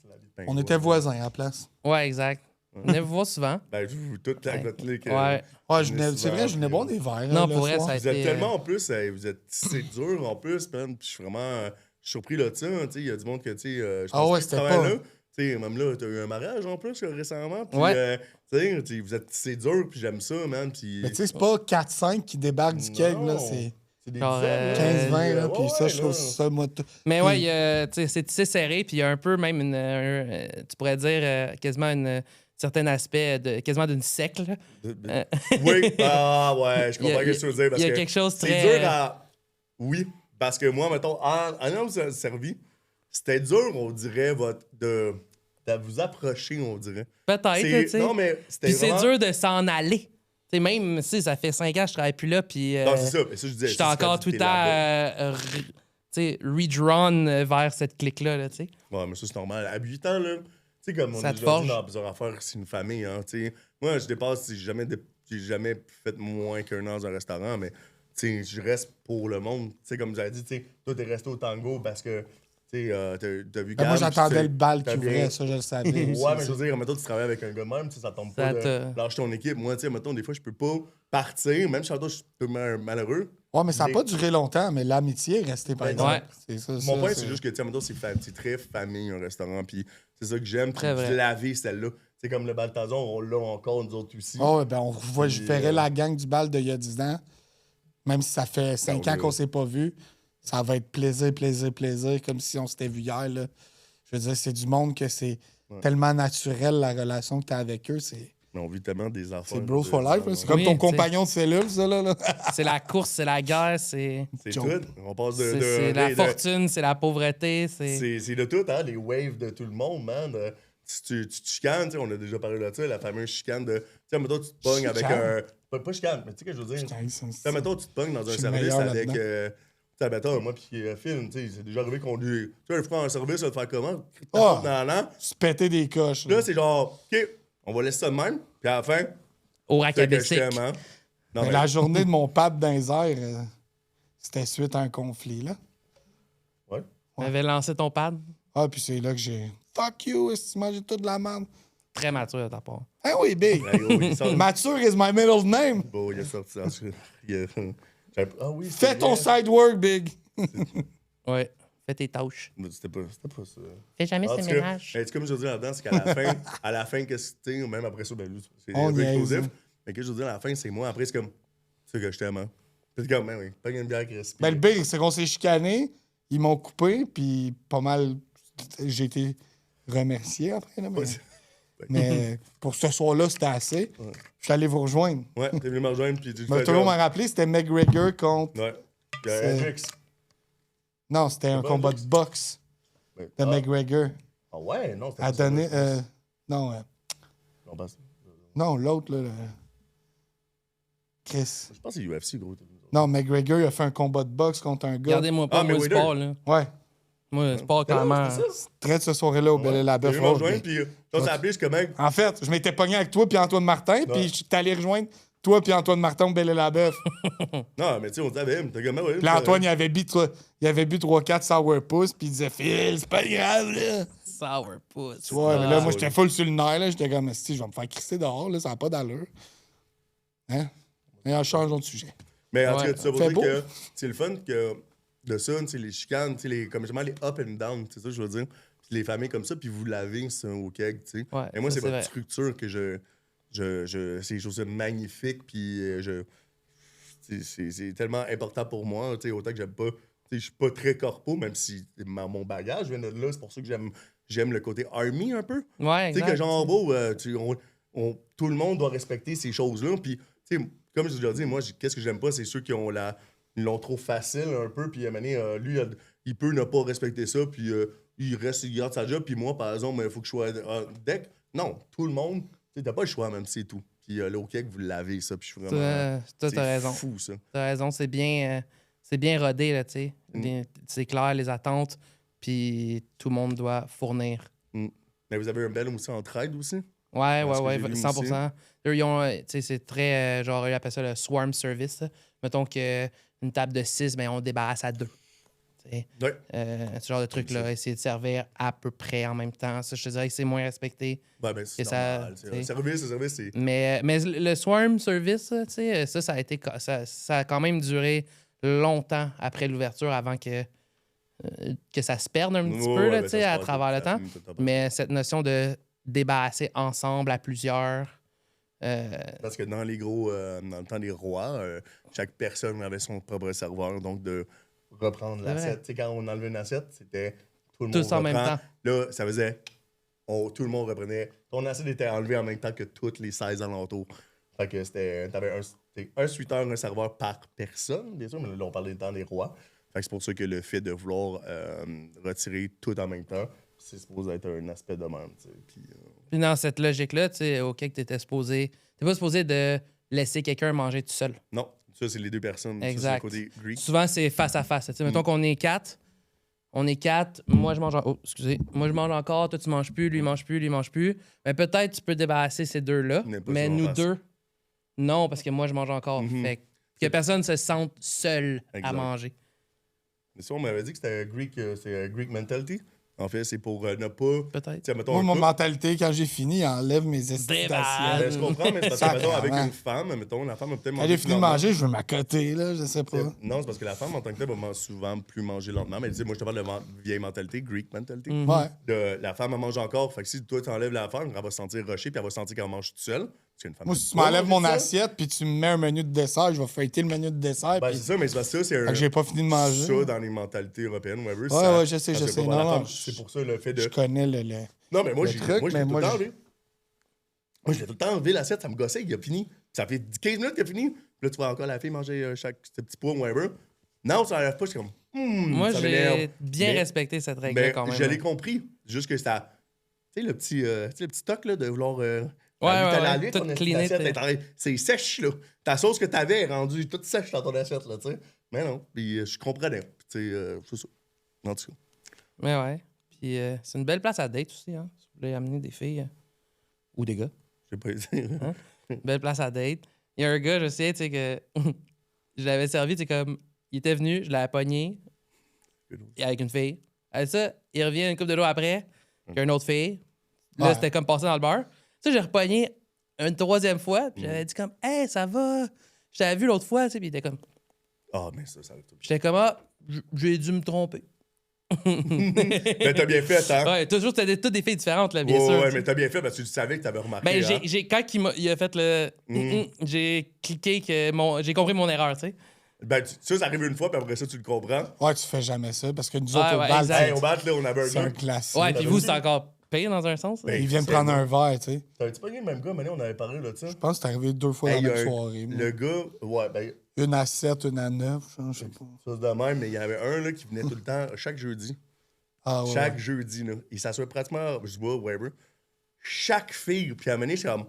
c'est la vie de on pingouin. était voisins à la place. Ouais, exact. On venait vous voir souvent. Ben, je vous toute la votre ligue. Ouais. Ouais, venez c'est vrai, souvent, je venais puis, boire des verres. Non, le pour vrai, soir. ça a Vous êtes été... tellement en plus, vous êtes tissé dur en plus, man. Puis je suis vraiment surpris là de ça. Tu sais, il y a du monde que, tu sais, je Ah pense ouais, que tu c'était travailles pas- là. Tu sais, même là, t'as eu un mariage en plus récemment. Puis, Ouais. tu sais, vous êtes tissé dur, puis j'aime ça, man. Puis. Mais tu sais, c'est pas 4-5 qui débarquent du keg, là. Non. C'est C'est des Genre, dizaines, 15-20, là. ouais, Puis ça, ouais, je trouve là. ça, moi. Mais ouais, il y a, tu sais, c'est tissé serré, puis il y a un peu même tu pourrais dire quasiment un certain aspect quasiment d'une secte. Là. Oui, ah ouais, je Il y a- comprends ce que tu veux dire. Parce il y a que quelque chose c'est très- dur à. Oui, parce que moi, mettons, en homme servi, c'était dur, on dirait, de vous approcher, on dirait. Peut-être, là, tu sais. Non, mais c'était Puis c'est vraiment... dur de s'en aller. Tu sais, même si ça fait 5 ans que je travaille plus là, puis Non, c'est ça, mais ça, je disais. j'étais ça, encore c'est tout le quand temps t'es là-bas. tu sais, redrawn vers cette clique-là, là, tu sais. Ouais, mais ça, c'est normal. À 8 ans, là, tu sais, comme on Ça a te déjà forge. dit dans plusieurs affaires, c'est une famille, hein, tu sais. Moi, je dépasse, j'ai jamais fait moins qu'un an dans un restaurant, mais, tu sais, je reste pour le monde. Tu sais, comme vous avez dit, tu sais, toi, t'es resté au tango parce que, tu sais, t'as vu Ben, moi, Gab, j'attendais tu sais, le bal t'as qui bien- ouvrait, ça, je le savais. Ouais, aussi, mais je ça. veux dire, mettons, tu travailles avec un gars de même, tu sais, ça tombe Ça pas de te- lâcher ton équipe. Moi, tu sais, mettons, des fois, je peux pas partir, même si je suis un peu malheureux. Ouais, mais ça n'a Mais- pas duré longtemps, mais l'amitié est restée, par Ouais. exemple. Ouais. C'est ça, Mon ça, point, c'est juste que, tu sais, mettons, c'est très famille, un restaurant, puis c'est ça que j'aime. Puis Très vrai. la vie, celle-là. C'est comme le Balthazar, on l'a encore, nous autres aussi. Oh, ben, on revoit, je Puis, ferais la gang du bal d'il y a 10 ans. Même si ça fait 5 ans oui. qu'on s'est pas vu, ça va être plaisir, plaisir, plaisir, comme si on s'était vu hier. Là. Je veux dire, c'est du monde que c'est tellement naturel, la relation que tu as avec eux. C'est Mais on vit tellement des affaires. bros for life. hein. C'est comme Oui, ton tu sais. compagnon de cellule, ça. Là. C'est la course, c'est la guerre, c'est C'est Joke. tout. On passe c'est la de- fortune, c'est la pauvreté, c'est... C'est de tout, hein, les waves de tout le monde, man. Tu te chicanes, tu sais, on a déjà parlé de ça, la fameuse chicane de. Tu sais, mettons, tu te pognes avec Chicane? un. Pas chicane, mais tu sais ce que je veux dire. Tu Putain, sais, mettons, tu te pognes dans un Je suis service meilleur avec. là-dedans. Tu sais, mettons, moi, puis Phil, tu sais, c'est déjà arrivé qu'on lui. Tu sais, je prends un service, ça va te faire comment? Ah! Nan. se péter des coches. là. Là, c'est genre, OK, on va laisser ça de même, puis à la fin, Au c'est que je racabessic. t'aime, hein. Non, Mais la journée de mon pape dans les airs, c'était suite à un conflit. Là. Ouais. Tu avais lancé ton pad. Ah, puis c'est là que j'ai. Fuck you, est-ce que tu manges toute de la merde? Très mature de ta part. Ah oui, big. Ouais, gros, il sort- Mature is my middle name. Bon, il a sorti ça. Ah oui, Fais ton side work, big. Ouais. Fais tes tâches. C'était pas ça. Fais jamais En ces tout cas, ménages. ben, comme je veux dire là-dedans, c'est qu'à la fin, qu'est-ce que tu sais, même après ça, ben, c'est On un peu niaise, explosif. hein. Mais que je veux dire, à la fin, c'est moi. Après, c'est comme, c'est que je t'aime, hein. C'est comme, ben oui, pas une bière qui respire. Ben, le big, c'est qu'on s'est chicané. Ils m'ont coupé, puis pas mal. J'ai été remercié après. Là, mais pour ce soir-là, c'était assez. Je suis allé vous rejoindre. Ouais, t'es venu me rejoindre, puis tu Je vais toujours m'en rappeler, c'était McGregor contre. Ouais. Puis C'est- Hendrix. Non, c'était un pas combat Hendrix? de boxe Ouais. de Ah. McGregor. Ah ouais, non, c'était À pas ça, donner. là, Non, je pense. non, l'autre, là. Chris. Je pense que c'est UFC, gros. Non, McGregor, il a fait un combat de boxe contre un gars. Regardez-moi pas, Ah, mais moi, le Wader. sport, là. Ouais. Moi, c'est pas clairement. C'est ça. Traite ce soirée-là au Belle et la Bœuf. Je me rejoins, puis on s'est appelé, je suis comme... En fait, je m'étais pogné avec toi puis Antoine Martin, puis je suis allé rejoindre toi puis Antoine Martin au Belle et la Bœuf. Non, mais tu sais, on savait, mais t'as comme... Ouais, Puis Antoine, il avait bu 3-4 sourpuss, puis il disait « Phil, c'est pas grave, là! » Sourpuss. Ouais, mais là, moi, j'étais full sur le nerf, là. J'étais comme « Si, je vais me faire crisser dehors, là, ça n'a pas d'allure. » Hein? Mais changeons de sujet. Mais en tout cas, Ouais. tout ça pour Fait dire beau. que c'est le fun que de ça, tu sais, les chicanes, tu sais, comme justement les up and down, c'est ça que je veux dire. Puis les familles comme ça, puis vous lavez ça au keg, tu sais. Ouais, Et moi, ça, c'est c'est votre vrai. structure que c'est des choses magnifiques, puis c'est tellement important pour moi, tu sais, autant que j'aime pas, tu sais, je suis pas très corpo, même si mon bagage vient de là, c'est pour ça que j'aime le côté army un peu. Ouais, Tu sais, que exact. genre, beau, tout le monde doit respecter ces choses-là. Puis, tu sais, comme je vous ai déjà dit, moi, qu'est-ce que j'aime pas, c'est ceux qui ils l'ont trop facile un peu. Puis, à un moment donné, lui, il peut ne pas respecter ça. Puis, il garde sa job. Puis, moi, par exemple, il faut que je sois deck. Non, tout le monde, tu sais, t'as pas le choix, même si c'est tout. Puis, là, au Québec, vous l'avez, ça. Puis, je suis vraiment. Toi, t'as raison. C'est fou, ça. T'as raison, c'est bien rodé, là, tu sais. C'est clair, les attentes, puis tout le monde doit fournir. Mais vous avez un bel aussi entraide aussi. Ouais, Parce que ouais, j'ai vu 100%. Eux, ils ont, tu sais, c'est très, genre, ils appellent ça le swarm service. Là. Mettons qu'une table de 6, ben, on débarrasse à 2. Ouais. Ce genre de truc-là, essayer de servir à peu près en même temps. Ça, je te dirais que c'est moins respecté. Ouais, ben, c'est Et ça, normal. tu sais. Un service, c'est... Mais le swarm service, tu sais, ça a été, ça a quand même duré longtemps après l'ouverture avant que ça se perde un petit Ouais, peu, là, ben, tu ça sais, se à passe, travers le ça temps. finit tout le temps. Mais cette notion de débarrasser ensemble à plusieurs. Parce que dans le temps des rois, chaque personne avait son propre serveur, donc de reprendre C'est l'assiette. vrai. Tu sais, quand on enlevait une assiette, c'était tout le monde Tous en même reprend. temps. Là, ça faisait, tout le monde reprenait. Ton assiette était enlevée en même temps que toutes les 16 alentours. Fait que t'avais un suiteur, un serveur par personne, bien sûr, mais là, on parlait du temps des rois. Fait que c'est pour ça que le fait de vouloir retirer tout en même temps, c'est supposé être un aspect de même, tu sais. Puis dans cette logique-là, tu sais, au Québec, t'es pas supposé de laisser quelqu'un manger tout seul. Non, ça, c'est les deux personnes. Exact. Ça, c'est le côté Greek. Souvent, c'est face à face. Tu sais, mettons qu'on est 4. On est 4. Moi, je mange Moi, je mange encore. Toi, tu manges plus. Lui, il mange plus. Lui, il mange plus. Mais peut-être tu peux débarrasser ces deux-là. Mais pas Mais souvent nous face. deux, non, parce que moi, je mange encore. Fait que personne se sente seul à Exact. manger. Mais ça, on m'avait dit que c'était Greek mentality. En fait, c'est pour ne pas. Peut-être. Tu sais, mettons, Moi, un mon couple. mentalité, quand j'ai fini, enlève mes estimes Débarrasse. Ben, je comprends, mais c'est parce que, mettons, avec Sacrément. une femme, mettons, la femme a peut-être Quand mangé. j'ai fini de manger, je veux m'accoter, là, je sais pas. Non, c'est parce que la femme, en tant que telle, va souvent plus manger lentement. Mais tu sais, moi, je te parle de vieille mentalité, Greek mentality. Ouais. La femme, elle mange encore. Fait que si toi, tu enlèves la femme, elle va se sentir rushée, puis elle va sentir qu'elle mange toute seule. Parce qu'une femme. Moi, peut si tu pas m'enlèves manger mon toute seule. assiette puis tu me mets un menu de dessert, je vais feuilleter le menu de dessert. Ben, puis- c'est ça, mais c'est parce que ça, c'est Fait un. que j'ai pas fini de manger. Ça, dans les mentalités européennes, whatever. Ouais, je sais, parce que je sais. pour la Non, femme, non, c'est pour ça le fait de. Je connais le... Non, mais moi, le j'ai truc, moi, je l'ai mais tout moi, le temps je- enlevé. Moi, je l'ai tout le temps enlevé l'assiette, ça me gossait, il a fini. Puis ça fait 15 minutes qu'il a fini. Puis là, tu vois encore la fille manger ce petit pot, whatever. Non, ça n'enlève pas, je suis comme. Moi, ça j'ai m'énerve. bien Mais- respecté cette règle-là Mais quand même. je l'ai hein. compris. Juste que ça. Tu sais, le petit toc là, de vouloir. ouais, tout ton cleaner, assiette, t'es- c'est sèche, là. Ta sauce que t'avais est rendue toute sèche dans ton assiette, là, tu sais. Mais non, puis je comprenais. Puis, tu sais, c'est ça. En tout cas. Mais ouais. Puis c'est une belle place à date aussi, hein. Si vous voulez amener des filles ou des gars. Je sais pas dire. Belle place à date. Il y a un gars, je sais, tu sais, que je l'avais servi, tu sais, comme, il était venu, je l'avais pogné avec une fille. Avec ça, il revient une couple de jours après, avec une autre fille. Là, Ouais. c'était comme passé dans le beurre. Ça, j'ai repogné une troisième fois, puis j'avais dit comme, hey, ça va. Je t'avais vu l'autre fois, tu sais, puis il était comme, Ah, mais ça arrive tout. j'étais comme, ah, j'ai dû me tromper. Mais t'as bien fait, hein? Ouais, toujours, c'était toutes des filles différentes, là, bien Ouais, sûr. ouais, mais t'as bien fait parce que tu savais que t'avais remarqué. Ben, hein? quand il a fait le. J'ai cliqué que j'ai compris mon erreur, tu sais. Ben, ça arrive une fois, puis après ça, tu le comprends. Ouais, tu fais jamais ça, parce que nous Ouais, autres, au ouais, bal, exact. Hey, au bat, là, on avait un c'est un gars. classique. Ouais, puis vous, c'est encore pire dans un sens. là. Ben, Ils viennent c'est prendre ça. un verre, tu sais. T'avais-tu pogné le même gars, mais on avait parlé là, de ça? Je pense que c'est arrivé 2 fois Hey, dans la il y a même un- soirée. moi. Le gars, ouais, ben, Une à 7, une à 9, je sais pas. chose de même, mais il y avait un là, qui venait tout le temps, chaque jeudi. Ah ouais. Chaque jeudi, là. Il s'assoit pratiquement, je vois, whatever. Chaque fille, puis à un moment donné, je suis comme,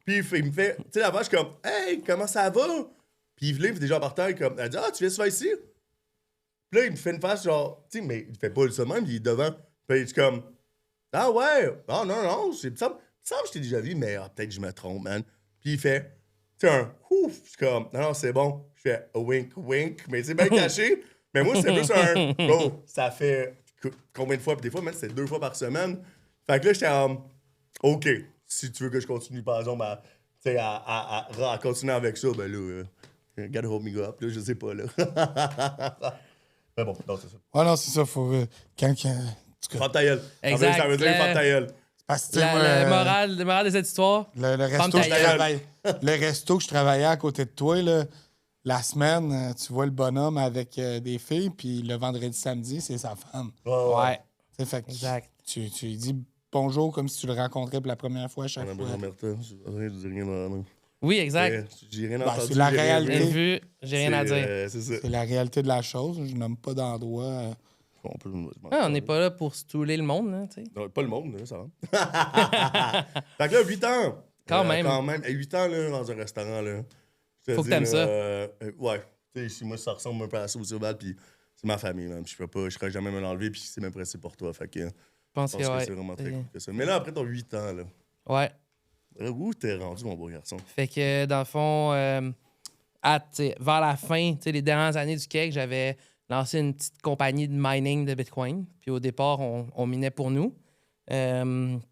Puis il me fait, tu sais, la vache, je suis comme, hey, comment ça va? Puis Yveline, déjà par terre, comme, elle dit, ah, tu viens souvent ici? Puis Puis là, il me fait une face genre, tu sais, mais il fait pas ça de même, il est devant. Puis il est comme, ah ouais, ah non, c'est ça me semble que je t'ai déjà vu, mais peut-être que je me trompe, man. Puis il fait, tu sais, un ouf, je suis comme, non, c'est bon. Je fais wink, wink, mais c'est bien caché. Mais moi, c'est plus un, bro, ça fait combien de fois? Puis des fois, même, c'est 2 fois par semaine. Fait que là, j'étais en, OK, si tu veux que je continue, par exemple, à continuer avec ça, ben là, gotta hold me up, là, je sais pas, là. Mais bon, non, c'est ça. Ouais, non, c'est ça. Faut. Quand. Ferme ta gueule. Exact. Ça veut dire ferme ta gueule. Parce que, tu sais, moi, Le moral de cette histoire, le ferme resto, ta je gueule. travaille. Le resto que je travaillais à côté de toi, là, la semaine, tu vois le bonhomme avec des filles, puis le vendredi, samedi, c'est sa femme. Ouais. Tu sais, fait que Exact. tu lui dis bonjour comme si tu le rencontrais pour la première fois à chaque On a fois. besoin de Martha. Je dis rien à Oui, exact. J'ai rien Ben, entendu. c'est la j'ai rien réalité. J'ai vu. vu, j'ai rien à dire. C'est ça. C'est la réalité de la chose. Je nomme pas d'endroit. On n'est pas là pour stouler le monde, là, tu sais. Non, pas le monde, là, ça va. Fait que là, 8 ans. Quand même. Quand même. 8 ans, là, dans un restaurant, là. Je te Faut que dis, t'aimes là, ça. Ouais. Tu sais, moi, ça ressemble un peu à ça au Surval, puis c'est ma famille, man. Je serais jamais me l'enlever, puis c'est même pressé pour toi. Fait que je Je pense pense que, que ouais. c'est vraiment très cool que ça. Mais là, après ton 8 ans, là, Ouais. où t'es rendu, mon beau garçon? Fait que, dans le fond, vers la fin, les dernières années du cake, j'avais lancé une petite compagnie de mining de Bitcoin. Puis au départ, on minait pour nous.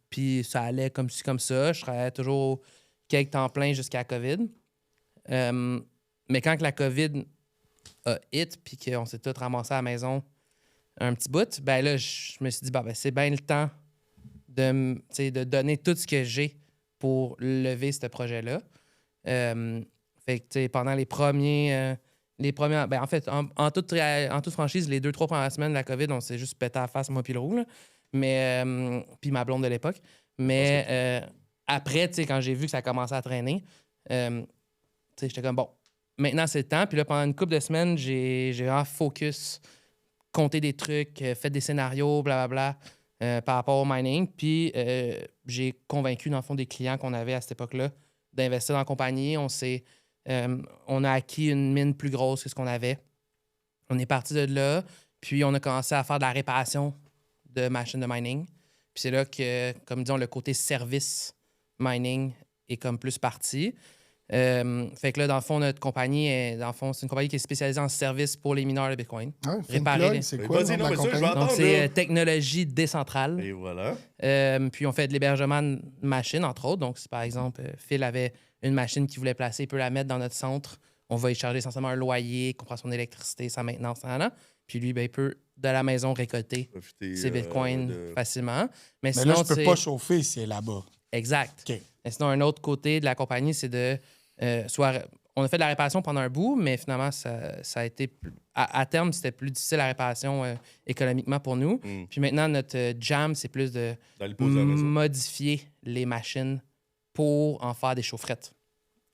Puis ça allait comme ci, comme ça. Je travaillais toujours au cake temps plein jusqu'à la COVID. Mais quand que la COVID a hit, puis qu'on s'est tous ramassés à la maison un petit bout, ben là, je me suis dit, ben, c'est bien le temps de donner tout ce que j'ai pour lever ce projet-là. Fait que, tu sais, pendant les premiers... ben, en fait, en toute franchise, les 2-3 premières semaines de la COVID, on s'est juste pété à la face, moi puis le roux, là. Mais... puis ma blonde de l'époque. Mais après, tu sais, quand j'ai vu que ça commençait à traîner, tu sais, j'étais comme, bon, maintenant, c'est le temps. Puis là, pendant une couple de semaines, j'ai vraiment focus, compté des trucs, fait des scénarios, blablabla, par rapport au mining. Puis j'ai convaincu, dans le fond, des clients qu'on avait à cette époque-là d'investir dans la compagnie. On a acquis une mine plus grosse que ce qu'on avait. On est parti de là, puis on a commencé à faire de la réparation de machines de mining. Puis c'est là que, comme disons, le côté service mining est comme plus parti. Fait que là, dans le fond, notre compagnie, c'est une compagnie qui est spécialisée en service pour les mineurs de Bitcoin. Ouais, Réparer les... c'est quoi le nom de la mais ça, je vais compagnie? attendre. Donc, c'est technologie décentrale. Et voilà. Puis on fait de l'hébergement de machines, entre autres. Donc, si par exemple, Phil avait une machine qu'il voulait placer, il peut la mettre dans notre centre. On va y charger essentiellement un loyer, comprend son électricité, sa maintenance, puis lui, ben, il peut, de la maison, récolter Profiter, ses bitcoins facilement. Mais Mais sinon, là, je peux pas chauffer s'il est là-bas. Exact. OK. Mais sinon, un autre côté de la compagnie, c'est de on a fait de la réparation pendant un bout, mais finalement, ça a été... À terme, c'était plus difficile la réparation économiquement pour nous. Puis maintenant, notre jam, c'est plus de D'aller poser à la maison. modifier les machines pour en faire des chaufferettes,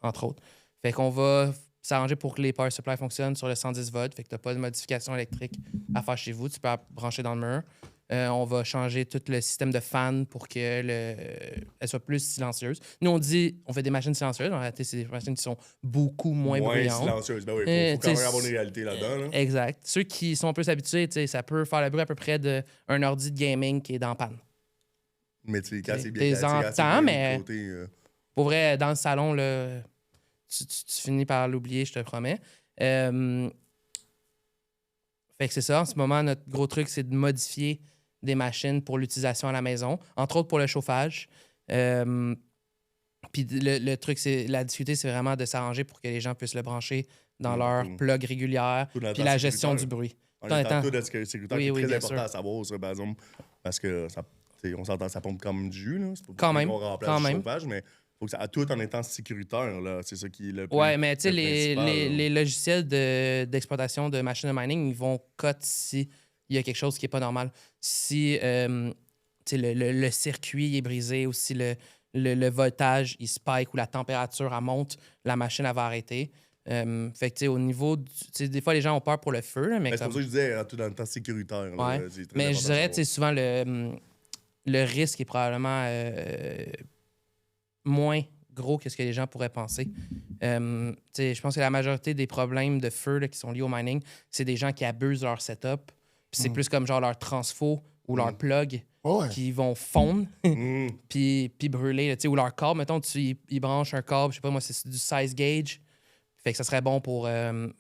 entre autres. Fait qu'on va s'arranger pour que les power supply fonctionnent sur le 110 volts. Fait que tu n'as pas de modification électrique à faire chez vous. Tu peux la brancher dans le mur. On va changer tout le système de fan pour qu'elle soit plus silencieuse. Nous, on fait des machines silencieuses. En réalité, c'est des machines qui sont beaucoup moins bruyantes. Silencieuse. Ben oui, il faut quand même avoir une réalité là-dedans. Là. Exact. Ceux qui sont plus habitués, ça peut faire le bruit à peu près d'un ordi de gaming qui est dans panne. Mais tu sais, quand c'est bien, T'es quand c'est assez entends, bien mais- côté, Pour vrai, dans le salon, là, tu finis par l'oublier, je te promets. Fait que c'est ça. En ce moment, notre gros truc, c'est de modifier des machines pour l'utilisation à la maison, entre autres pour le chauffage. Puis le truc, la difficulté, c'est vraiment de s'arranger pour que les gens puissent le brancher dans leur plug régulière, Tout dans le puis temps la gestion du sécuritaire. bruit. En Tout en étant étant- tout de sécuritaire, Oui, c'est oui, très bien important sûr. à savoir, ça, par exemple, parce que ça, on s'entend, ça pompe comme du jus. Là. C'est pas Quand pour même, qu'on remplace quand le même. chauffage, mais faut que ça, tout en étant sécuritaire, là, c'est ça qui est le plus. Ouais, mais tu sais, le principal, là. les logiciels d'exploitation de machines de mining, ils vont cut si il y a quelque chose qui n'est pas normal. Si tu sais, le circuit est brisé ou si le voltage il spike ou la température elle monte, la machine elle va arrêter. Fait que tu sais, au niveau tu sais, des fois les gens ont peur pour le feu, là, mais Mais c'est comme... pour ça que je disais, tout dans le temps sécuritaire. Là, Ouais. c'est très Mais je important à dirais, tu sais, savoir. souvent, le risque est probablement moins gros que ce que les gens pourraient penser. Je pense que la majorité des problèmes de feu là, qui sont liés au mining, c'est des gens qui abusent leur setup. Puis c'est plus comme genre leur transfo ou leur plug qui vont fondre puis brûler. Là, ou leur câble, mettons, ils branchent un câble, je sais pas moi, c'est du size gauge. Fait que ça serait bon pour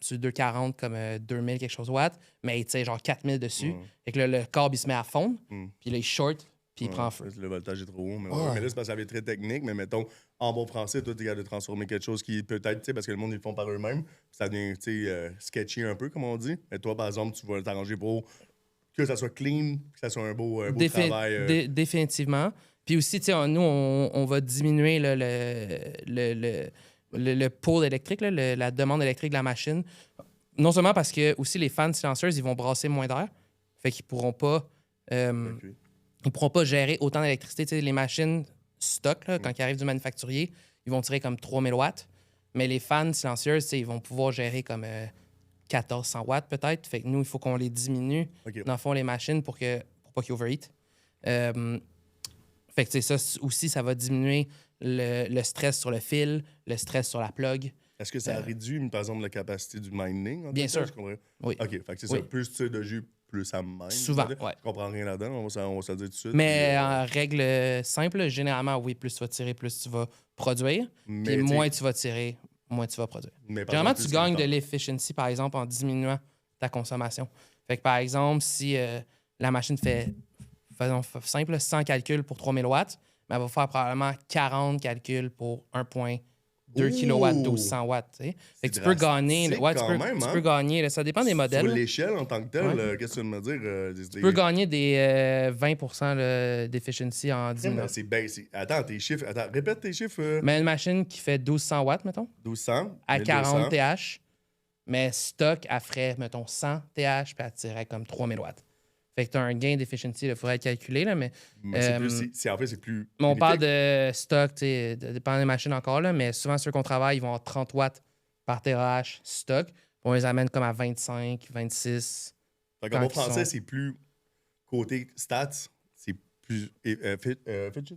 sur 240 comme 2000 quelque chose watts, mais tu sais, genre 4000 dessus. Fait que là, le câble, il se met à fondre, puis là, il short, puis il prend feu. Le voltage est trop haut. Mais là, c'est parce que ça va être très technique. Mais mettons, en bon français, toi, tu es capable de transformer quelque chose qui peut-être, tu sais, parce que le monde, ils le font par eux-mêmes. Ça devient, tu sais, sketchy un peu, comme on dit. Mais toi, par exemple, tu vas t'arranger pour que ça soit clean, que ça soit un beau travail. Définitivement. Puis aussi, tu sais, nous, on va diminuer là, le pôle électrique, là, la demande électrique de la machine. Non seulement parce que aussi les fans silencieuses, ils vont brasser moins d'air. Fait qu'ils pourront pas gérer autant d'électricité. Tu sais, les machines stock, là, quand ils arrivent du manufacturier, ils vont tirer comme 3000 watts. Mais les fans silencieuses, tu sais, ils vont pouvoir gérer comme 1400 watts peut-être. Fait que nous, il faut qu'on les diminue dans le fond les machines pour pas qu'ils overheat. Fait que ça aussi, ça va diminuer le stress sur le fil, le stress sur la plug. Est-ce que ça réduit, par exemple, la capacité du mining? Bien sûr. Oui. OK, fait que c'est ça. Plus tu sais de jus, plus ça mine. Souvent, Je comprends rien là-dedans, on va se le dire tout de suite. Mais en règle simple, généralement, oui, plus tu vas tirer, plus tu vas produire. Puis moins tu vas tirer, moins tu vas produire. Généralement, tu gagnes de l'efficiency, par exemple, en diminuant ta consommation. Fait que, par exemple, si la machine fait, faisons simple, 100 calculs pour 3000 watts, mais elle va faire probablement 40 calculs pour 1,2 kW, 1200 watts. Fait que tu peux gagner. Tu peux gagner. Là, ça dépend des modèles. Sur l'échelle en tant que telle, qu'est-ce que tu veux me dire? Tu peux gagner des 20 d'efficiency en 10 minutes. C'est bien. Attends, tes chiffres. Attends, répète tes chiffres. Mais une machine qui fait 1200 watts, mettons. 1200. À 40 TH. Mais stock, elle ferait, mettons, 100 TH, puis elle tirerait comme 3000 watts. Fait que tu as un gain d'efficiency, il faudrait calculer, là, mais en fait, c'est plus. On parle de stock, dépendant des machines encore, là, mais souvent, ceux qu'on travaille, ils vont avoir 30 watts par TH stock. Puis on les amène comme à 25, 26. Fait qu'en bon français, c'est plus côté stats, c'est plus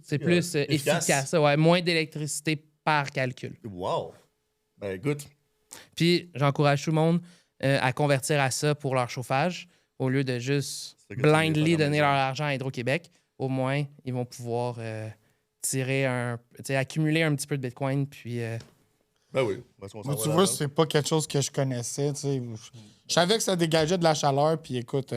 c'est plus efficace. Ouais, moins d'électricité par calcul. Wow! Ben, écoute. Puis j'encourage tout le monde à convertir à ça pour leur chauffage. Au lieu de juste blindly donner leur argent à Hydro-Québec, au moins, ils vont pouvoir accumuler un petit peu de Bitcoin. Puis, Ben oui. Moi, tu vois, c'est pas quelque chose que je connaissais. Je savais que ça dégageait de la chaleur, puis écoute,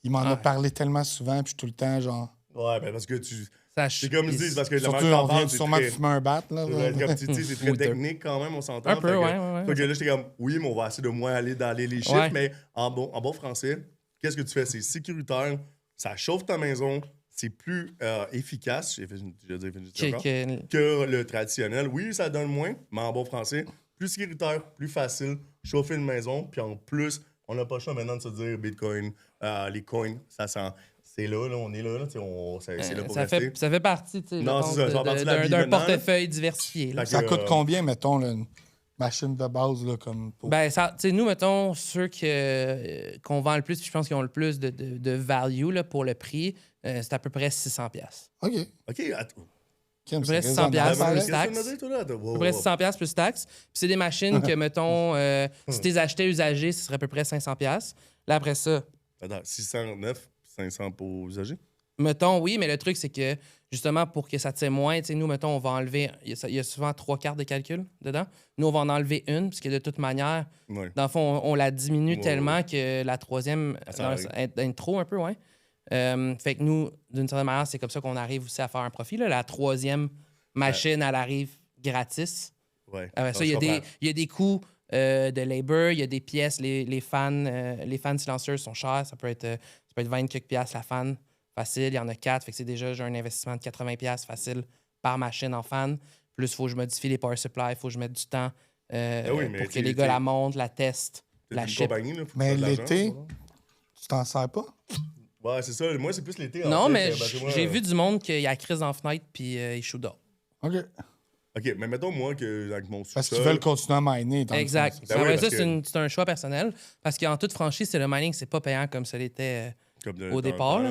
il m'en a parlé tellement souvent, puis je suis tout le temps genre. Ouais, ben parce que tu. C'est comme je dis, parce que surtout, on vient sûrement de fumer un bat. Là, comme tu dis, c'est très technique quand même, on s'entend. Un peu, ouais. Fait que là, j'étais comme, oui, mais on va essayer de moins aller dans les chiffres, mais en bon français, qu'est-ce que tu fais? C'est sécuritaire, ça chauffe ta maison, c'est plus efficace, que le traditionnel. Oui, ça donne moins, mais en bon français, plus sécuritaire, plus facile, chauffer une maison, puis en plus, on n'a pas le choix maintenant de se dire Bitcoin, les coins, ça sent. C'est là, on est là, c'est là pour rester. Ça fait partie, d'un portefeuille diversifié. Ça coûte combien, mettons, là, une machine de base, là, comme pour... Ben, nous, mettons, ceux qu'on vend le plus, puis je pense qu'ils ont le plus de value là, pour le prix, c'est à peu près 600$. OK. Attends. À peu près 600$ plus taxes. À peu près 600$ plus taxes. Puis c'est des machines que, mettons, si tu les achetais usagées, ce serait à peu près 500$. Là, après ça... Attends, 609, 500 pour usager? Mettons, oui, mais le truc, c'est que, justement, pour que ça tire moins, nous, mettons, on va enlever... Il y a souvent 3 cartes de calcul dedans. Nous, on va en enlever une, puisque de toute manière, dans le fond, on la diminue tellement que la troisième est trop un peu, ouais. Fait que nous, d'une certaine manière, c'est comme ça qu'on arrive aussi à faire un profit. Là. La troisième machine, elle arrive gratis. Ouais. Ça, il y a des coûts de labor, il y a des pièces, les fans silencieuses sont chers. Ça peut être 20 quelques piastres la fan. Facile, il y en a 4. Fait que c'est déjà j'ai un investissement de 80$ facile par machine en fan. Plus, il faut que je modifie les power supply, il faut que je mette du temps pour que les gars la montent, la testent, la ship. Mais l'été, tu t'en sers pas? Ouais, c'est ça. Moi, c'est plus l'été. Non, mais j'ai vu du monde qui a la crise dans la fenêtre puis il shoot dehors. OK, mais mettons, moi, avec mon sous-sol... Parce qu'ils veulent continuer à miner. Exact. C'est un choix personnel. Parce qu'en toute franchise, le mining, c'est pas payant comme ça l'était au départ.